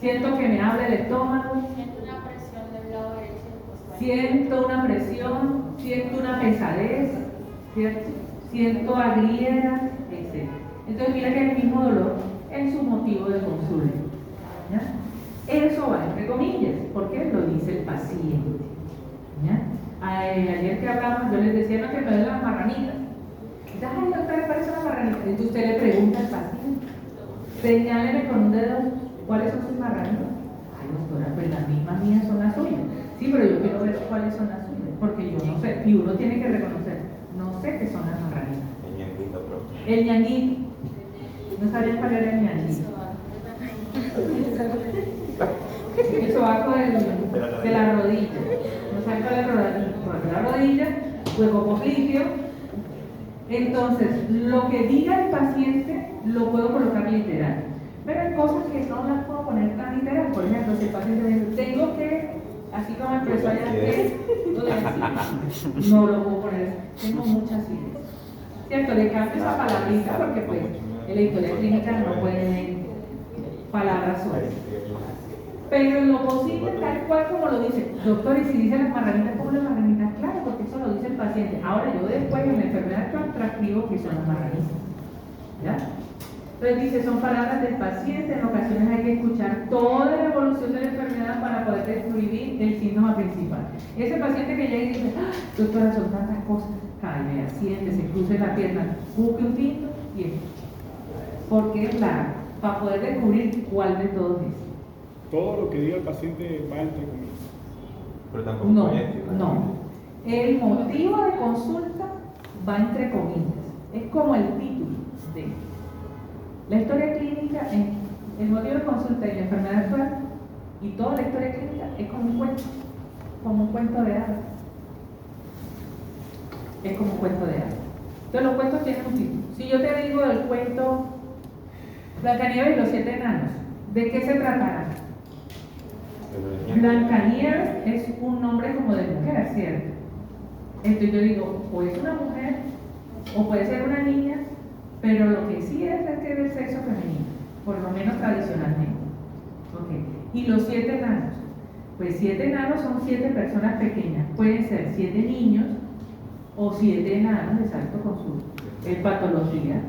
Siento que me abre el estómago. Siento una presión del lado derecho del costado. Siento una presión, siento una pesadez, ¿cierto? Siento agrieras, etc. Entonces mira que es el mismo dolor en su motivo de consulta. ¿Ya? Eso va entre comillas, porque lo dice el paciente. ¿Ya? Ayer que hablamos, yo les decía no, que me duelen las marranitas. Ay, doctora, ¿cuáles son las marranitas? Entonces usted le pregunta al paciente, señáleme con un dedo cuáles son sus marranitas. Ay, doctora, pues las mismas mías son las suyas. Sí, pero yo quiero ver cuáles son las suyas, porque yo no sé. Y uno tiene que reconocer, no sé qué son las marranitas. El ñanguito, profe. El ñanguito. No sabía cuál era el ñanguito. El sobaco de la rodilla. No saben cuál es la rodilla, hueco popliteo. Entonces, lo que diga el paciente lo puedo colocar literal. Pero hay cosas que no las puedo poner tan literal. Por ejemplo, si el paciente dice, tengo que, así como empezó allá, no lo puedo poner. Tengo muchas ideas. ¿Cierto? Le cambio esa palabrita porque pues en la historia clínica no pueden palabras sueltas. Pero en lo posible, tal cual como lo dice, doctor, y si dice las marranitas, ¿cómo las marranitas? Claro, porque eso lo dice el paciente. Ahora yo después en la enfermedad actual transcribo que son las marranitas. ¿Ya? Entonces dice, son palabras del paciente, en ocasiones hay que escuchar toda la evolución de la enfermedad para poder describir el síntoma principal. Ese paciente que llega y dice, ¡ah, doctora, son tantas cosas! Calle, siéntese, cruce la pierna, busque un tinto y es. Porque es largo, para poder descubrir cuál de todos es. Todo lo que diga el paciente va entre comillas. Pero tampoco No, puede decir, no. El motivo de consulta va entre comillas. Es como el título de la historia clínica. El motivo de consulta y la enfermedad actual y toda la historia clínica es como un cuento de hadas. Es como un cuento de hadas. Entonces los cuentos tienen un título. Si yo te digo del cuento Blancanieves y los 7 enanos, ¿de qué se tratará? Blancanieves es un nombre como de mujer, ¿cierto? Entonces yo digo, o es una mujer, o puede ser una niña, pero lo que sí es que es del sexo femenino, por lo menos tradicionalmente. ¿Okay? Y los 7 enanos, pues 7 enanos son 7 personas pequeñas, pueden ser 7 niños o 7 enanos de alto consumo, es patología.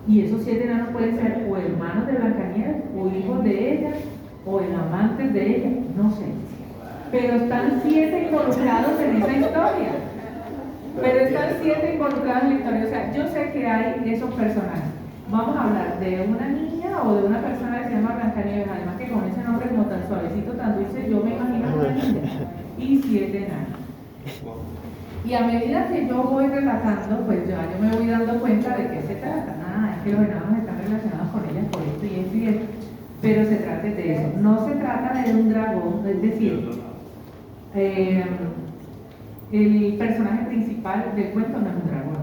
Y esos 7 enanos pueden ser o hermanos de Blancanieves, o hijos de ella, o en amantes de ella, no sé. Pero están 7 involucrados en esa historia. Pero están 7 involucrados en la historia. O sea, yo sé que hay esos personajes. Vamos a hablar de una niña o de una persona que se llama Blancanieves, además que con ese nombre como tan suavecito, tan dulce, yo me imagino una niña. Y 7 enanos. Y a medida que yo voy relatando, pues ya yo me voy dando cuenta de qué se trata. Es que los enanos están relacionados con ellas por esto y esto y esto. Pero se trata de eso. No se trata de un dragón, es decir, el personaje principal del cuento no es un dragón.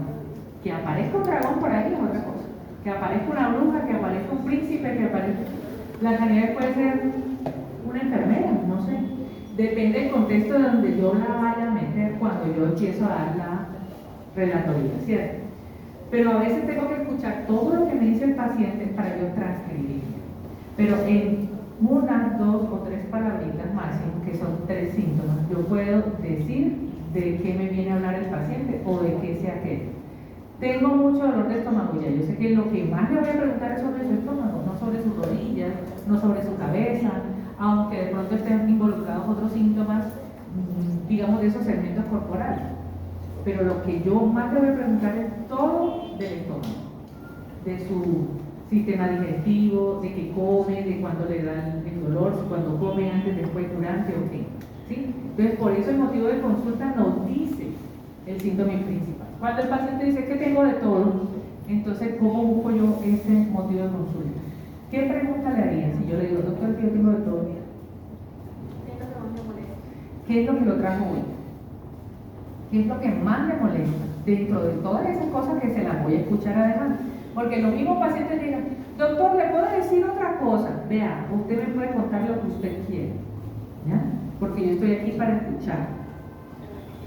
Que aparezca un dragón por ahí es otra cosa. Que aparezca una bruja, que aparezca un príncipe, que aparezca. Blancanieves puede ser una enfermera, no sé. Depende del contexto de donde yo la vaya a meter cuando yo empiezo a dar la relatoría, ¿cierto? Pero a veces tengo que escuchar todo lo que me dice el paciente para yo transcribir. Pero en 1, 2 o 3 palabritas máximo, que son 3 síntomas, yo puedo decir de qué me viene a hablar el paciente o de qué sea qué. Tengo mucho dolor de estómago, ya yo sé que lo que más le voy a preguntar es sobre su estómago, no sobre sus rodillas, no sobre su cabeza, aunque de pronto estén involucrados otros síntomas, digamos, de esos segmentos corporales. Pero lo que yo más le voy a preguntar es todo del estómago, de su sistema digestivo, de qué come, de cuándo le da el dolor, si cuando come, antes, después, durante o qué. ¿Sí? Entonces, por eso el motivo de consulta nos dice el síntoma principal. Cuando el paciente dice que tengo de todo, entonces, ¿cómo busco yo ese motivo de consulta? ¿Qué pregunta le haría si yo le digo, doctor, que yo tengo de todo? ¿Qué es lo que lo trajo hoy? ¿Qué es lo que más le molesta? Dentro de todas esas cosas que se las voy a escuchar además. Porque los mismos pacientes digan, doctor, ¿le puedo decir otra cosa? Vea, usted me puede contar lo que usted quiere, ¿ya? Porque yo estoy aquí para escuchar.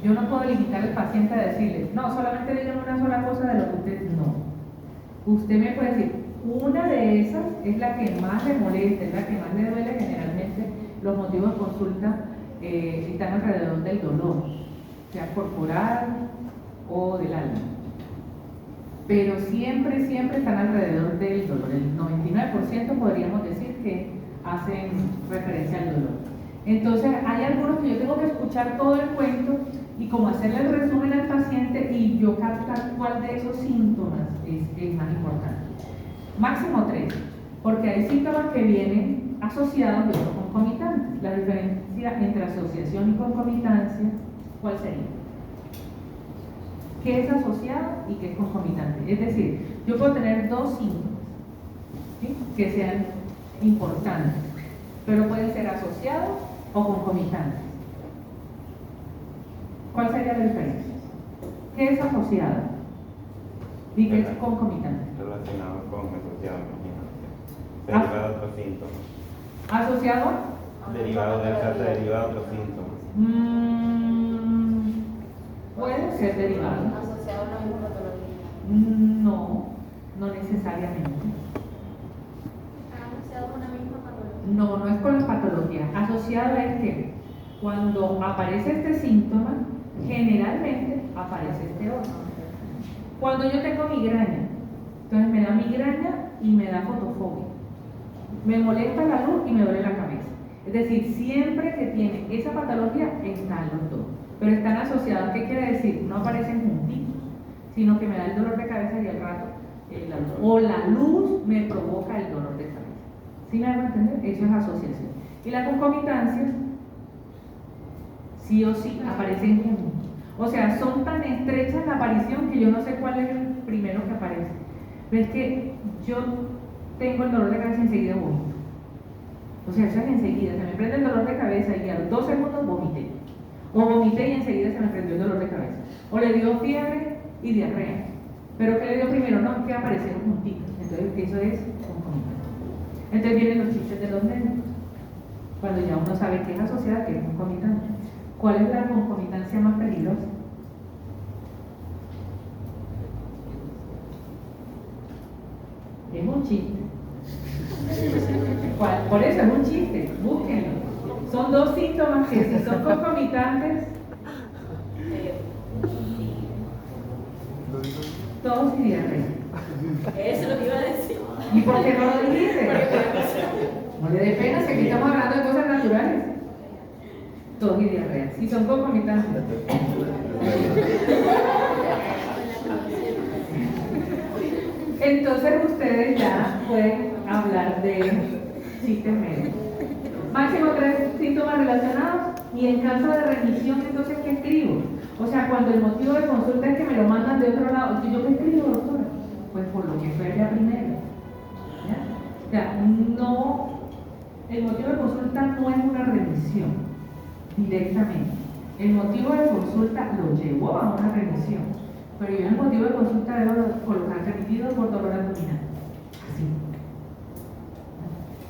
Yo no puedo limitar al paciente a decirle, no, solamente dígame una sola cosa de lo que usted no. Usted me puede decir, una de esas es la que más le molesta, es la que más le duele. Generalmente los motivos de consulta están alrededor del dolor, sea corporal o del alma. Pero siempre, siempre están alrededor del dolor. El 99% podríamos decir que hacen referencia al dolor. Entonces hay algunos que yo tengo que escuchar todo el cuento y como hacerle el resumen al paciente y yo captar cuál de esos síntomas es más importante. Máximo 3, porque hay síntomas que vienen asociados y otros concomitantes. La diferencia entre asociación y concomitancia, ¿cuál sería? ¿Qué es asociado y qué es concomitante? Es decir, yo puedo tener dos síntomas, ¿sí?, que sean importantes, pero pueden ser asociados o concomitantes. ¿Cuál sería la diferencia? ¿Qué es asociado y qué es concomitante? Relacionado con asociado, imagínate. Derivado de otros síntomas. ¿Asociado? Derivado de otros síntomas. Puede ser derivado. Asociado a la misma patología. No, no necesariamente. Asociado a una misma patología. No, no es con la patología. Asociado es que cuando aparece este síntoma, generalmente aparece este otro. Cuando yo tengo migraña, entonces me da migraña y me da fotofobia. Me molesta la luz y me duele la cabeza. Es decir, siempre que tiene esa patología están los dos, pero están asociados. ¿Qué quiere decir? No aparecen juntitos, sino que me da el dolor de cabeza y al rato la luz. O la luz me provoca el dolor de cabeza. ¿Sí me hago entender? Eso es asociación. Y la concomitancia, sí o sí, aparecen juntos. O sea, son tan estrechas la aparición que yo no sé cuál es el primero que aparece. Pero es que yo tengo el dolor de cabeza y enseguida vomito. O sea, eso es enseguida. Se me prende el dolor de cabeza y a los 2 segundos vomité. O vomité y enseguida se me prendió el dolor de cabeza. O le dio fiebre y diarrea. Pero ¿qué le dio primero? No, es que aparecieron juntitos. Entonces, eso es concomitante. Entonces vienen los chistes de los médicos. Cuando ya uno sabe qué es asociada, qué es concomitante. ¿Cuál es la concomitancia más peligrosa? Es un chiste. ¿Cuál? Por eso es un chiste, búsquenlo. Son dos síntomas que si son concomitantes, tos y diarrea. Eso es lo que iba a decir. ¿Y por qué no lo dijiste? No le dé pena, si aquí estamos hablando de cosas naturales. Tos y diarrea, si son concomitantes. Entonces ustedes ya pueden hablar de chistes médicos. Máximo 3 síntomas relacionados y en caso de remisión, entonces, ¿qué escribo? O sea, cuando el motivo de consulta es que me lo mandan de otro lado, ¿yo qué escribo, doctora? Pues por lo que fue allá primero. ¿Ya? O sea, no, el motivo de consulta no es una remisión directamente. El motivo de consulta lo llevó a una remisión. Pero yo en el motivo de consulta debo colocar remitido por dolor abdominal. Así.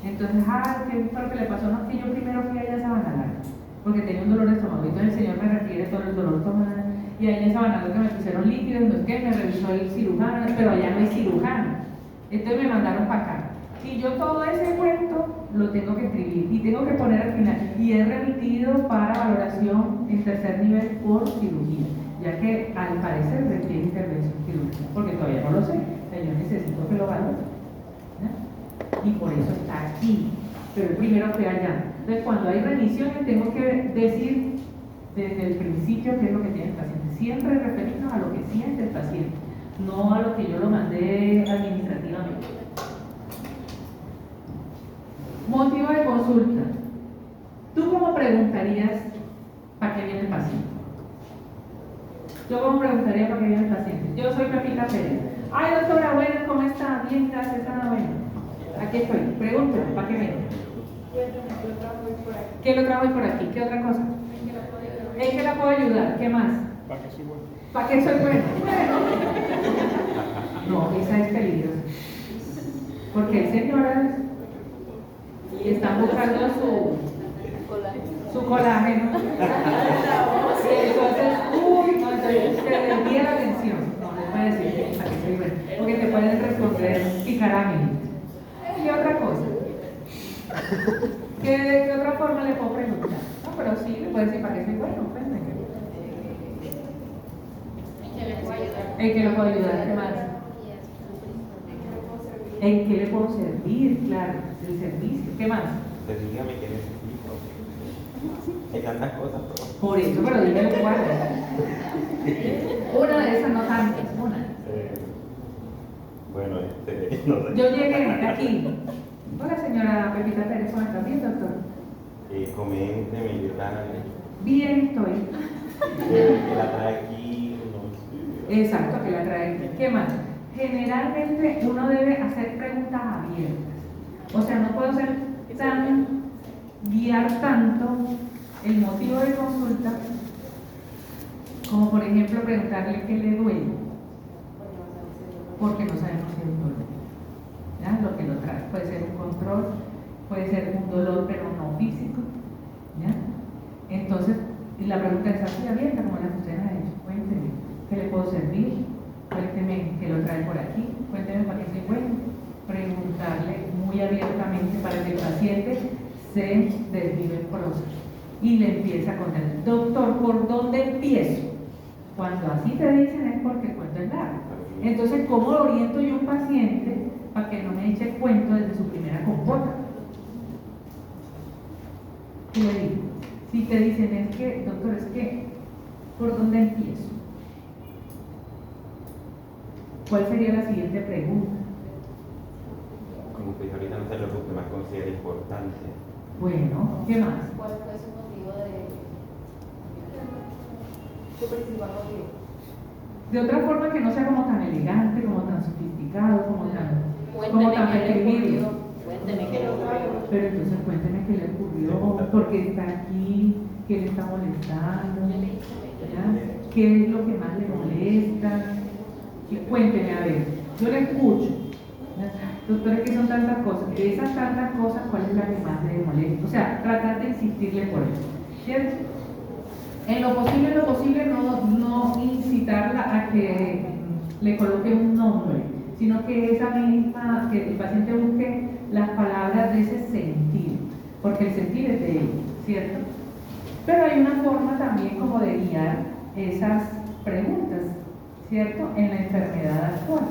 Entonces, ¿qué fue lo que le pasó? No, es que yo primero fui allá a Sabanalar, porque tenía un dolor de estómago. Entonces el señor me refiere todo el dolor estomacal. Y allá en Sabanalar que me pusieron líquidos, no es que me revisó el cirujano, pero allá no hay cirujano. Entonces me mandaron para acá. Y yo todo ese cuento lo tengo que escribir y tengo que poner al final. Y es remitido para valoración en 3er nivel por cirugía, ya que al parecer requiere intervención quirúrgica, porque todavía no lo sé, yo necesito que lo valore, ¿no? Y por eso está aquí, pero el primero fue allá. Entonces, cuando hay remisiones, tengo que decir desde el principio qué es lo que tiene el paciente, siempre referirnos a lo que siente el paciente, no a lo que yo lo mandé administrativamente. Motivo de consulta. ¿Tú cómo preguntarías para qué viene el paciente? Yo como preguntaría para qué viene el paciente. Yo soy Pepita Pérez. Ay, doctora, bueno, ¿cómo está? Bien, gracias, está bueno. Aquí estoy. Pregúntame, ¿para qué viene? ¿Qué lo trajo hoy por aquí? ¿Qué otra cosa? ¿En qué la puedo ayudar? ¿Qué más? ¿Para qué soy bueno? ¿Para qué soy bueno? No, esa es peligrosa. Porque señoras están buscando su colágeno. Y entonces a decir para qué soy bueno, porque te pueden responder picarámides. ¿Qué otra cosa? ¿Qué otra forma le puedo preguntar? No, pero sí, le puedo decir para qué soy bueno, cuéntame. ¿En qué lo puedo ayudar? ¿Qué más? ¿En qué le puedo servir? Claro, el servicio. ¿Qué más? Pues dígame qué necesito. Hay tantas cosas, pero... Por eso, pero dígame cuál. Una de esas, no tantas, una. Bueno, no sé. Yo llegué aquí. Hola, señora Pepita Pérez, ¿cómo está? Bien, doctor. Comente, militar, Bien estoy. que la trae aquí, no sé. Exacto, que la trae aquí. ¿Qué más? Generalmente uno debe hacer preguntas abiertas. O sea, no puedo ser guiar tanto el motivo de consulta como por ejemplo preguntarle qué le duele, porque no sabemos si es dolor. ¿Ya? Lo que lo trae. Puede ser un control, puede ser un dolor pero no físico. ¿Ya? Entonces, la pregunta es así abierta como la que usted ha hecho. Cuénteme, ¿qué le puedo servir? Cuénteme qué lo trae por aquí, cuénteme para qué soy bueno. Preguntarle muy abiertamente para que el paciente se desvive el proceso y le empieza a contar, doctor, ¿por dónde empiezo? Cuando así te dicen es porque el cuento es largo. Entonces, ¿cómo lo oriento yo a un paciente para que no me eche el cuento desde su primera compota? ¿Qué le digo? Si te dicen, es que, doctor, es que, ¿por dónde empiezo? ¿Cuál sería la siguiente pregunta? Como que ahorita no sé lo que usted más considera importante. Bueno, ¿qué más? ¿Cuál fue su motivo su principal motivo? De otra forma que no sea como tan elegante, como tan sofisticado, como tan qué le requerido. ocurrió. Cuénteme qué le ocurrió. Pero entonces cuénteme qué le ocurrió, por qué está aquí, qué le está molestando, ¿ya? ¿Qué es lo que más le molesta? Cuénteme, a ver, yo le escucho. Doctora, que son tantas cosas. De esas tantas cosas, ¿cuál es la que más le molesta? O sea, tratar de insistirle por eso, ¿cierto? En lo posible, no incitarla a que le coloque un nombre, sino que que el paciente busque las palabras de ese sentir, porque el sentir es de él, ¿cierto? Pero hay una forma también como de guiar esas preguntas, ¿cierto? En la enfermedad actual.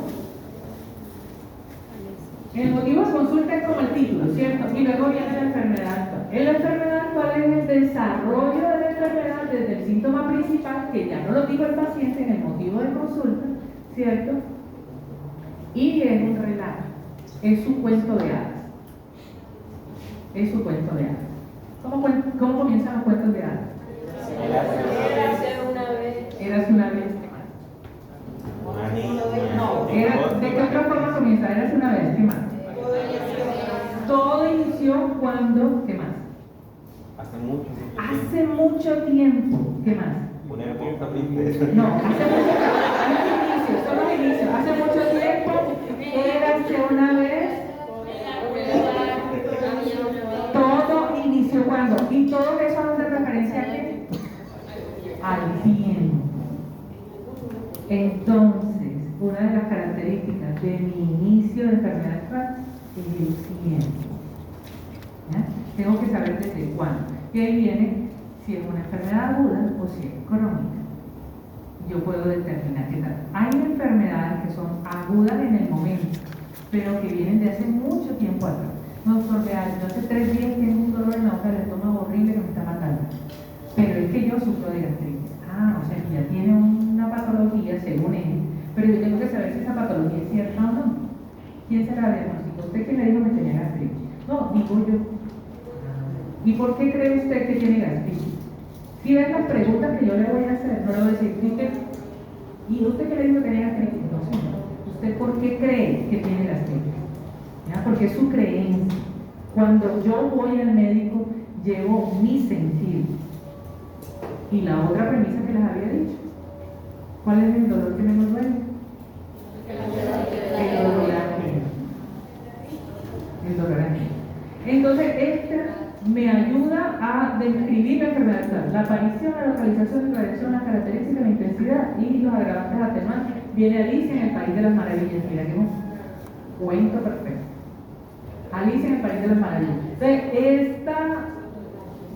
El motivo de consulta es como el título, ¿cierto? Y luego viene la enfermedad actual. En la enfermedad actual es el desarrollo de la enfermedad desde el síntoma principal, que ya no lo dijo el paciente en el motivo de consulta, ¿cierto? Y es un relato, es su cuento de hadas. Es su cuento de hadas. ¿Cómo comienzan los cuentos de hadas? Érase una vez. Eras una vez, ¿qué más? Una niña. ¿De qué otra forma comienza? Eras una vez, ¿qué más? Todo inició cuando, ¿qué más? Hace mucho tiempo. Hace mucho tiempo, ¿qué más? Una hermosa princesa. No, son los inicios. Hace mucho tiempo, érase una vez. Todo inició cuando. Y todo eso hace referencia a qué? Al tiempo. Entonces, una de las características de mi inicio de enfermedad actual es el tiempo. ¿Ya? Tengo que saber desde cuándo. Y ahí viene si es una enfermedad aguda o si es crónica. Yo puedo determinar qué tal. Hay enfermedades que son agudas en el momento, pero que vienen de hace mucho tiempo atrás. Doctor, vea, yo hace 3 días tengo un dolor en la boca del estómago horrible que me está matando. Pero es que yo sufro de gastritis. O sea, que ya tiene una patología según él, pero yo tengo que saber si esa patología es cierta o no. ¿Quién se la diagnosticó? ¿Usted que le dijo que tenía gastritis? No, digo yo. ¿Y por qué cree usted que tiene gastritis? Si ven las preguntas que yo le voy a hacer, no le voy a decir, ¿y usted que le dijo que tenía gastritis? No, señor. ¿Usted por qué cree que tiene gastritis? ¿Ya? Porque es su creencia. Cuando yo voy al médico, llevo mi sentir. Y la otra premisa que les había dicho, ¿cuál es el dolor que menos duele? El dolor ajeno. El dolor ajeno. Entonces, esta me ayuda a describir la enfermedad, la aparición, la localización, la reacción, las características, la intensidad y los agravantes atenuantes Viene Alicia en el País de las Maravillas, mira que un cuento perfecto. Alicia en el País de las Maravillas. Entonces, esta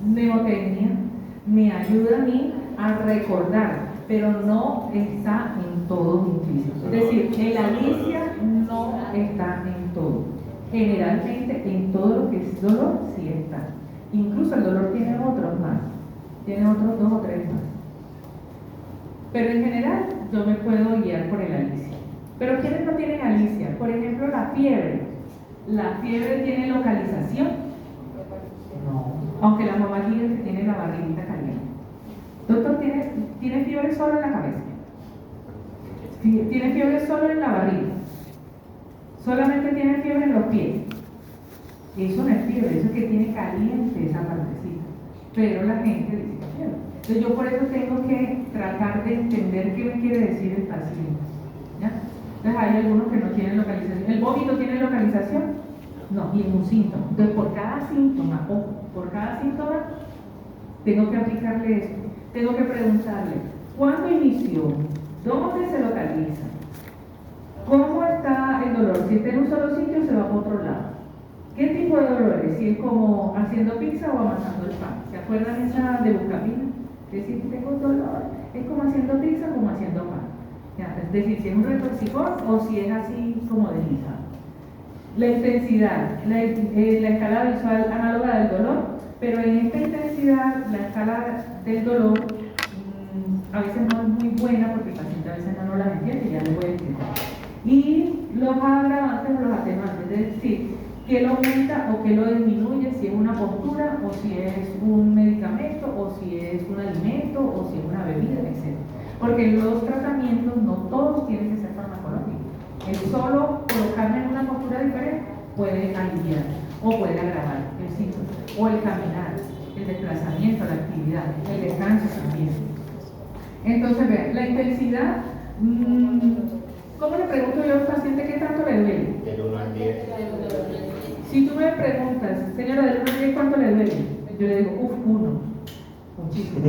mnemotecnia me ayuda a mí a recordar, pero no está en todo implícito. Es decir, el Alicia no está en todo. Generalmente en todo lo que es dolor sí está. Incluso el dolor tiene otros más, tiene otros 2 o 3 más. Pero en general yo me puedo guiar por el Alicia. Pero ¿quiénes no tienen Alicia? Por ejemplo, la fiebre. ¿La fiebre tiene localización? No. Aunque la mamá diga que tiene la barriguita caliente. Doctor, ¿tiene fiebre solo en la cabeza? ¿Tiene fiebre solo en la barriga? ¿Solamente tiene fiebre en los pies? Eso no es fiebre, eso es que tiene caliente esa partecita. Pero la gente dice que fiebre. Entonces yo por eso tengo que tratar de entender qué me quiere decir el paciente. ¿Ya? Entonces hay algunos que no tienen localización. ¿El vómito tiene localización? No, y es un síntoma. Entonces por cada síntoma, tengo que aplicarle esto. Tengo que preguntarle, ¿cuándo inició? ¿Dónde se localiza? ¿Cómo está el dolor? Si está en un solo sitio, se va para otro lado. ¿Qué tipo de dolor es? Si es como haciendo pizza o amasando el pan. ¿Se acuerdan esa de Buscapina? Es decir, tengo dolor, es como haciendo pizza como haciendo pan. ¿Ya? Es decir, si es un retorcijón o si es así como deslizado. La intensidad, la escala visual análoga del dolor, pero en esta intensidad, la escala del dolor a veces no es muy buena porque el paciente a veces no las entiende, ya les voy a explicar. Y los agravantes o los atenuantes, es decir, qué lo aumenta o qué lo disminuye, si es una postura o si es un medicamento o si es un alimento o si es una bebida, etc. Porque los tratamientos no todos tienen que ser farmacológicos. El solo colocarme en una postura diferente puede aliviar o puede agravar el síntoma, o el caminar, el desplazamiento, la actividad, el descanso también. Entonces, vean, la intensidad, ¿cómo le pregunto yo al paciente qué tanto le duele? Del 1 al 10. Si tú me preguntas, señora, del 1 al 10, ¿cuánto le duele? Yo le digo, 1. Muchísimo.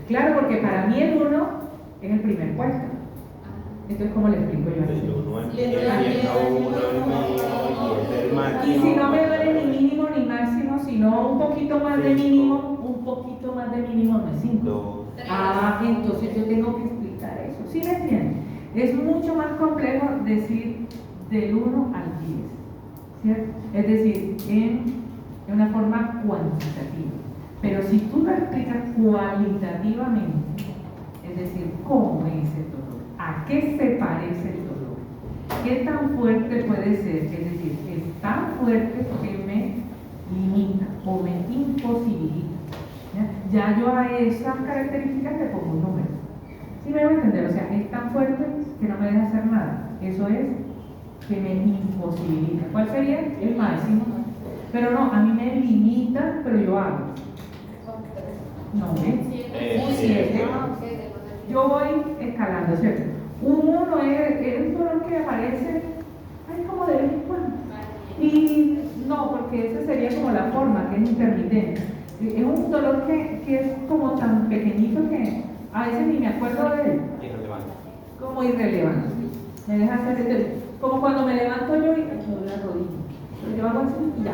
Claro, porque para mí el 1 es el primer puesto. Entonces, ¿cómo le explico yo así? Del 1 al 10, siendo 1 el mínimo y es el máximo. Y si no me duele ni mínimo ni máximo, sino un poquito más de mínimo, un poquito más de mínimo no es 5. Entonces yo tengo que explicar eso. ¿Sí me entienden? Es mucho más complejo decir del 1 al 10, ¿cierto? Es decir, en una forma cuantitativa. Pero si tú lo explicas cualitativamente, es decir, cómo es el dolor, a qué se parece el dolor, qué tan fuerte puede ser, es decir, es tan fuerte que me limita o me imposibilita. Ya yo a esas características le pongo un número. ¿Sí me voy a entender? O sea, es tan fuerte que no me deja hacer nada. Eso es que me imposibilita. ¿Cuál sería? El máximo. Pero no, a mí me limita, pero yo hago. No, un 7. Yo voy escalando, ¿cierto? Un 1 es un dolor que aparece como de vez en cuando. Y no, porque esa sería como la forma, que es intermitente. Es un dolor que es como tan pequeñito que a veces ni me acuerdo de él. Irrelevante. Como irrelevante. Me deja hacer como cuando me levanto yo y me doy la rodilla. Yo hago así y ya.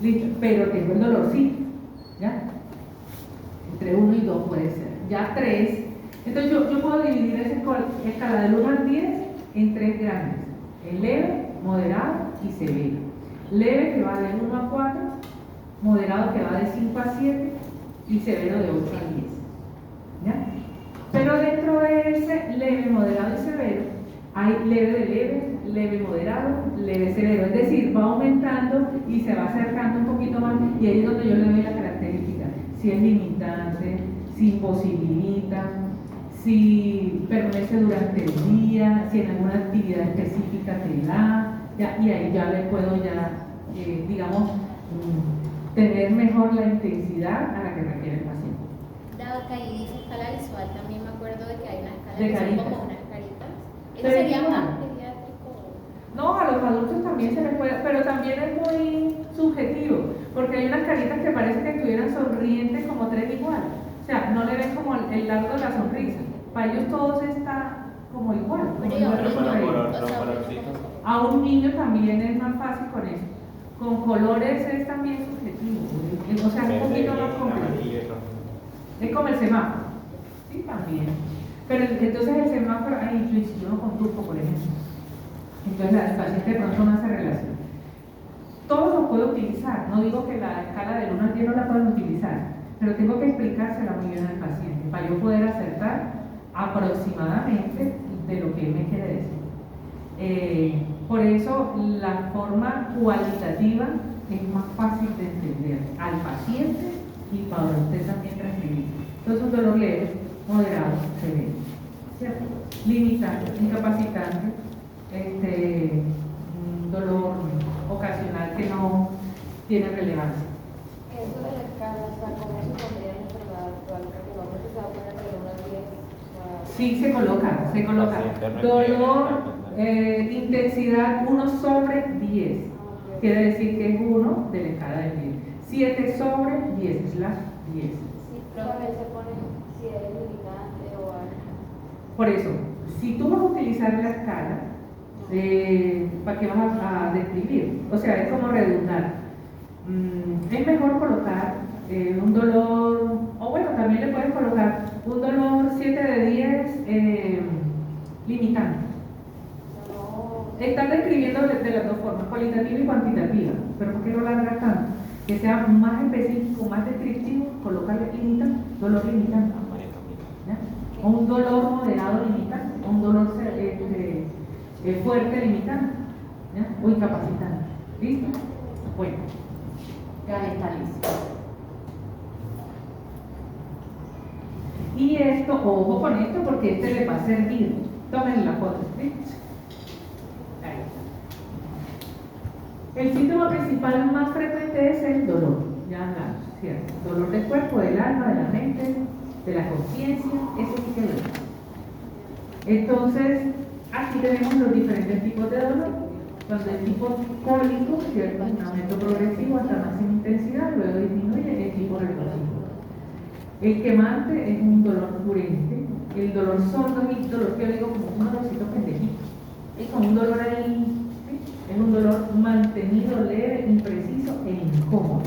Listo. Pero tengo el dolorcito. ¿Ya? Entre 1 y 2 puede ser. Ya 3. Entonces yo puedo dividir esa escala del 1 al 10 en 3 grandes. El leve, moderado y severo. Leve que va de 1 a 4. Moderado que va de 5 a 7 y severo de 8 a 10. ¿Ya? Pero dentro de ese leve, moderado y severo hay leve de leve, leve moderado, leve severo. Es decir, va aumentando y se va acercando un poquito más y ahí es donde yo le doy la característica. Si es limitante, si imposibilita, si permanece durante el día, si en alguna actividad específica te da, ya, y ahí ya le puedo digamos, tener mejor la intensidad a la que requiere el paciente. Dado que ahí dice escala visual, también me acuerdo de que hay una escala De que son caritas. como unas caritas. ¿Eso Pero sería no. más pediátrico? No, a los adultos también se les puede, pero también es muy subjetivo, porque hay unas caritas que parece que estuvieran sonrientes como 3 igual. O sea, no le ven como el largo de la sonrisa. Para ellos todos está como igual. como Pero yo Pero lo para veo. color, o los sea, colorcitos. A un niño también es más fácil con eso. Con colores es también subjetivo. O sea, es un poquito más complejo. Amarillo y rojo. Es como el semáforo. Sí, también. Pero entonces el semáforo, ahí yo no conduzco, por ejemplo. Entonces el paciente de pronto no hace relación. Todo lo puedo utilizar. No digo que la escala del 1 al 10 no la puedan utilizar, pero tengo que explicársela muy bien al paciente para yo poder acertar aproximadamente de lo que él me quiere decir. Por eso la forma cualitativa es más fácil de entender al paciente y para usted también transcribir. Entonces un dolor leve, moderado, severo, ¿cierto? Limitante, incapacitante, dolor ocasional que no tiene relevancia. Eso de la escala, o sea, ¿cómo se pondría en la enfermedad actual? Porque no sé si se va a poner de 1 a 10. Sí, se coloca, se coloca. Dolor, intensidad 1 sobre 10. Quiere decir que es 1 de la escala de 10. 7 sobre 10 es la 10. Sí, pero a veces se pone si es limitante o algo. Por eso, si tú vas a utilizar la escala, ¿para qué vas a describir? O sea, es como redundar. Es mejor colocar un dolor, o bueno, también le puedes colocar un dolor 7 de 10 limitante. Están describiendo de las dos formas, cualitativa y cuantitativa, pero ¿por qué no largas tanto? Que sea más específico, más descriptivo, colocarle limitante, dolor limitante. ¿Ya? O un dolor moderado limitante, o un dolor fuerte limitante, ¿ya? O incapacitante. ¿Listo? Bueno, ya está listo. Y esto, ojo con esto porque este le va a servir. Tomen la foto, ¿sí? Ahí está. El síntoma principal más frecuente es el dolor, ya hablamos, ¿cierto? Dolor del cuerpo, del alma, de la mente, de la conciencia, ese sí que duele. Entonces, aquí tenemos los diferentes tipos de dolor. Cuando el tipo cólico, ¿cierto? Un aumento progresivo hasta máxima intensidad, luego disminuye el tipo reversivo. El quemante es un dolor recurrente. El dolor sordo es un dolor que yo digo como un dolorcito pendejito. Es como un dolor ahí, ¿sí? Es un dolor mantenido, leve, impreciso e incómodo.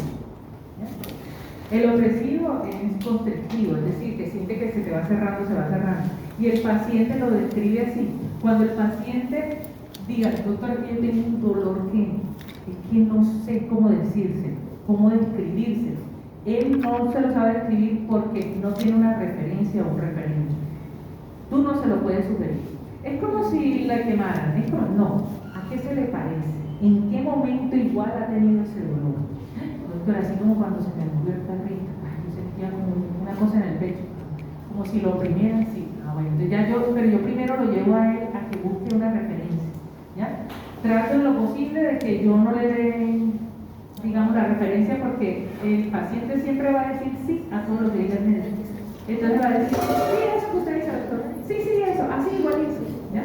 ¿Ya? El opresivo es constrictivo, es decir, que siente que se te va cerrando, se va cerrando. Y el paciente lo describe así. Cuando el paciente diga, doctor, yo tengo un dolor que no sé cómo decirse, cómo describirse. Él no se lo sabe describir porque no tiene una referencia o un referente. Tú no se lo puedes sugerir. Es como si la quemaran, es como, no, ¿a qué se le parece? ¿En qué momento igual ha tenido ese dolor? Doctor, así como cuando se me murió el perrito, yo sentía como una cosa en el pecho, como si lo oprimiera así. Bueno, pero yo primero lo llevo a él a que busque una referencia, ¿ya? Trato en lo posible de que yo no le dé, digamos, la referencia porque el paciente siempre va a decir sí a todo lo que diga el médico. Entonces va a decir, sí, eso que usted dice, doctor, sí, eso, así igualito, ¿ya?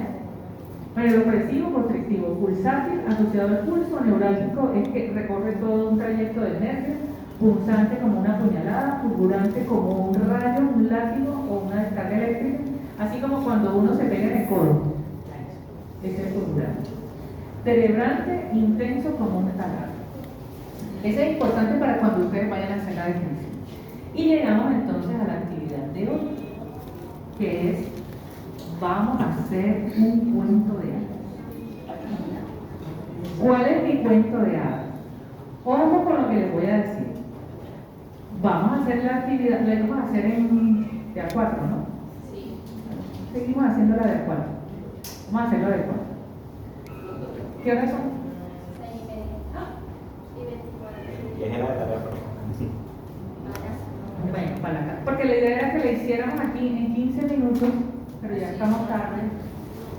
Bueno, el opresivo, constrictivo, pulsátil, asociado al pulso, neurálgico, es que recorre todo un trayecto del nervio, punzante como una puñalada, fulgurante como un rayo, un látigo o una descarga eléctrica, así como cuando uno se pega en el codo. Ese es fulgurante. Cerebrante, intenso como un taladro. Ese es importante para cuando ustedes vayan a hacer la descripción. Y llegamos entonces a la actividad de hoy, que es, vamos a hacer un cuento de hadas. ¿Cuál es mi cuento de hadas? Ojo con lo que les voy a decir. Vamos a hacer la actividad, la vamos a hacer de a 4, ¿no? Sí. Seguimos haciendo la de a 4. Vamos a hacerlo de 4. ¿Qué horas son? 6:30. Y 24. Y es en la tarea, Bueno, para acá. Porque la idea era que la hiciéramos aquí en 15 minutos, pero ya estamos tarde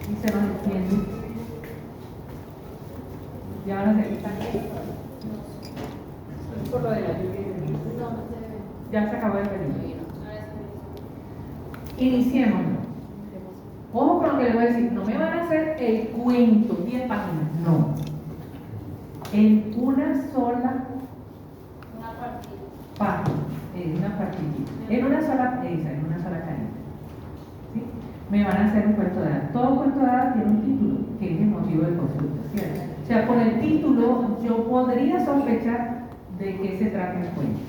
y se nos extiende. Ya van a seguir tarde. Por lo de la lluvia. No, no se ve. Ya se acabó el periodo. Ahora se ve. Iniciemos. Ojo con lo que les voy a decir. No me van a hacer el cuento, 10 páginas. No. En una sola Una partida. página. En una partidita. En una sola carita. ¿Sí? me van a hacer un cuento de hadas. Todo cuento de hadas tiene un título, que es el motivo de consulta, ¿cierto? O sea, por el título yo podría sospechar de qué se trata el cuento.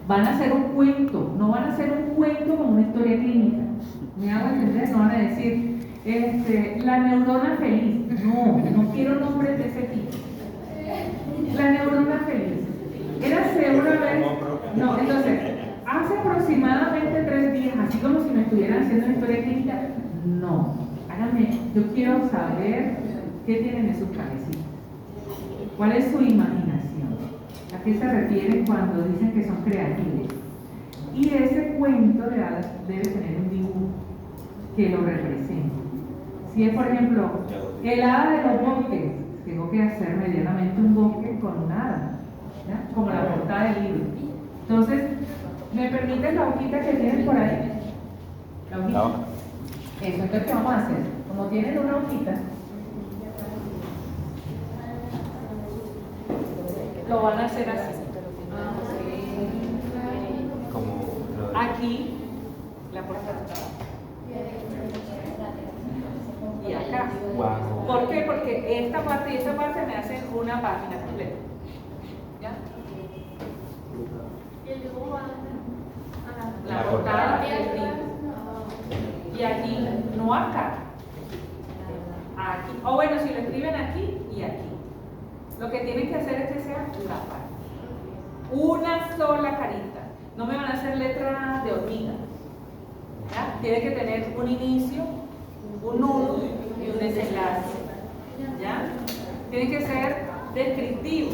Van a hacer un cuento, no van a hacer un cuento como una historia clínica. ¿Me hago entender? No van a decir, la neurona feliz. No quiero nombres de ese tipo. La neurona feliz. Érase una vez. No, entonces, hace aproximadamente 3 días, así como si me estuvieran haciendo una historia clínica, no. Háganme, yo quiero saber qué tienen en sus cabecitas. ¿Cuál es su imaginación? ¿A qué se refieren cuando dicen que son creativos? Y ese cuento de hadas debe tener un dibujo que lo represente. Si es, por ejemplo, el hada de los bosques, tengo que hacer medianamente un bosque con un hada, ¿ya? Como la portada del libro. Entonces, ¿me permiten la hojita que tienen por ahí? La hojita. No. Eso, entonces, ¿qué vamos a hacer? Como tienen una hojita, lo van a hacer así. Como Aquí, la portada. Y acá. Wow. ¿Por qué? Porque esta parte y esta parte me hacen una página completa. ¿Ya? La portada y el título. Y aquí, no acá. Aquí. O bueno, si lo escriben aquí y aquí. Lo que tienen que hacer es que sea la parte. Una sola carita. No me van a hacer letras de hormiga. ¿Ya? Tiene que tener un inicio, un nudo y un desenlace. ¿Ya? Tiene que ser descriptivo.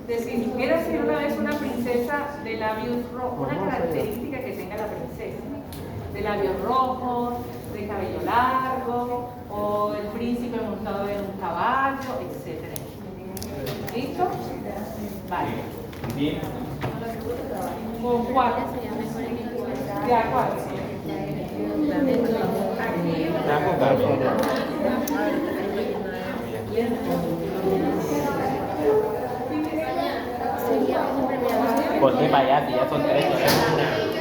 Decir, quiero ser una vez una princesa de labios rojos, una característica que tenga la princesa. De labios rojos, de cabello largo, o el príncipe montado en un caballo, etc. ¿Listo? Vale. Bien. Con 4. Ya 4. Porque para allá, si ya son 3 horas.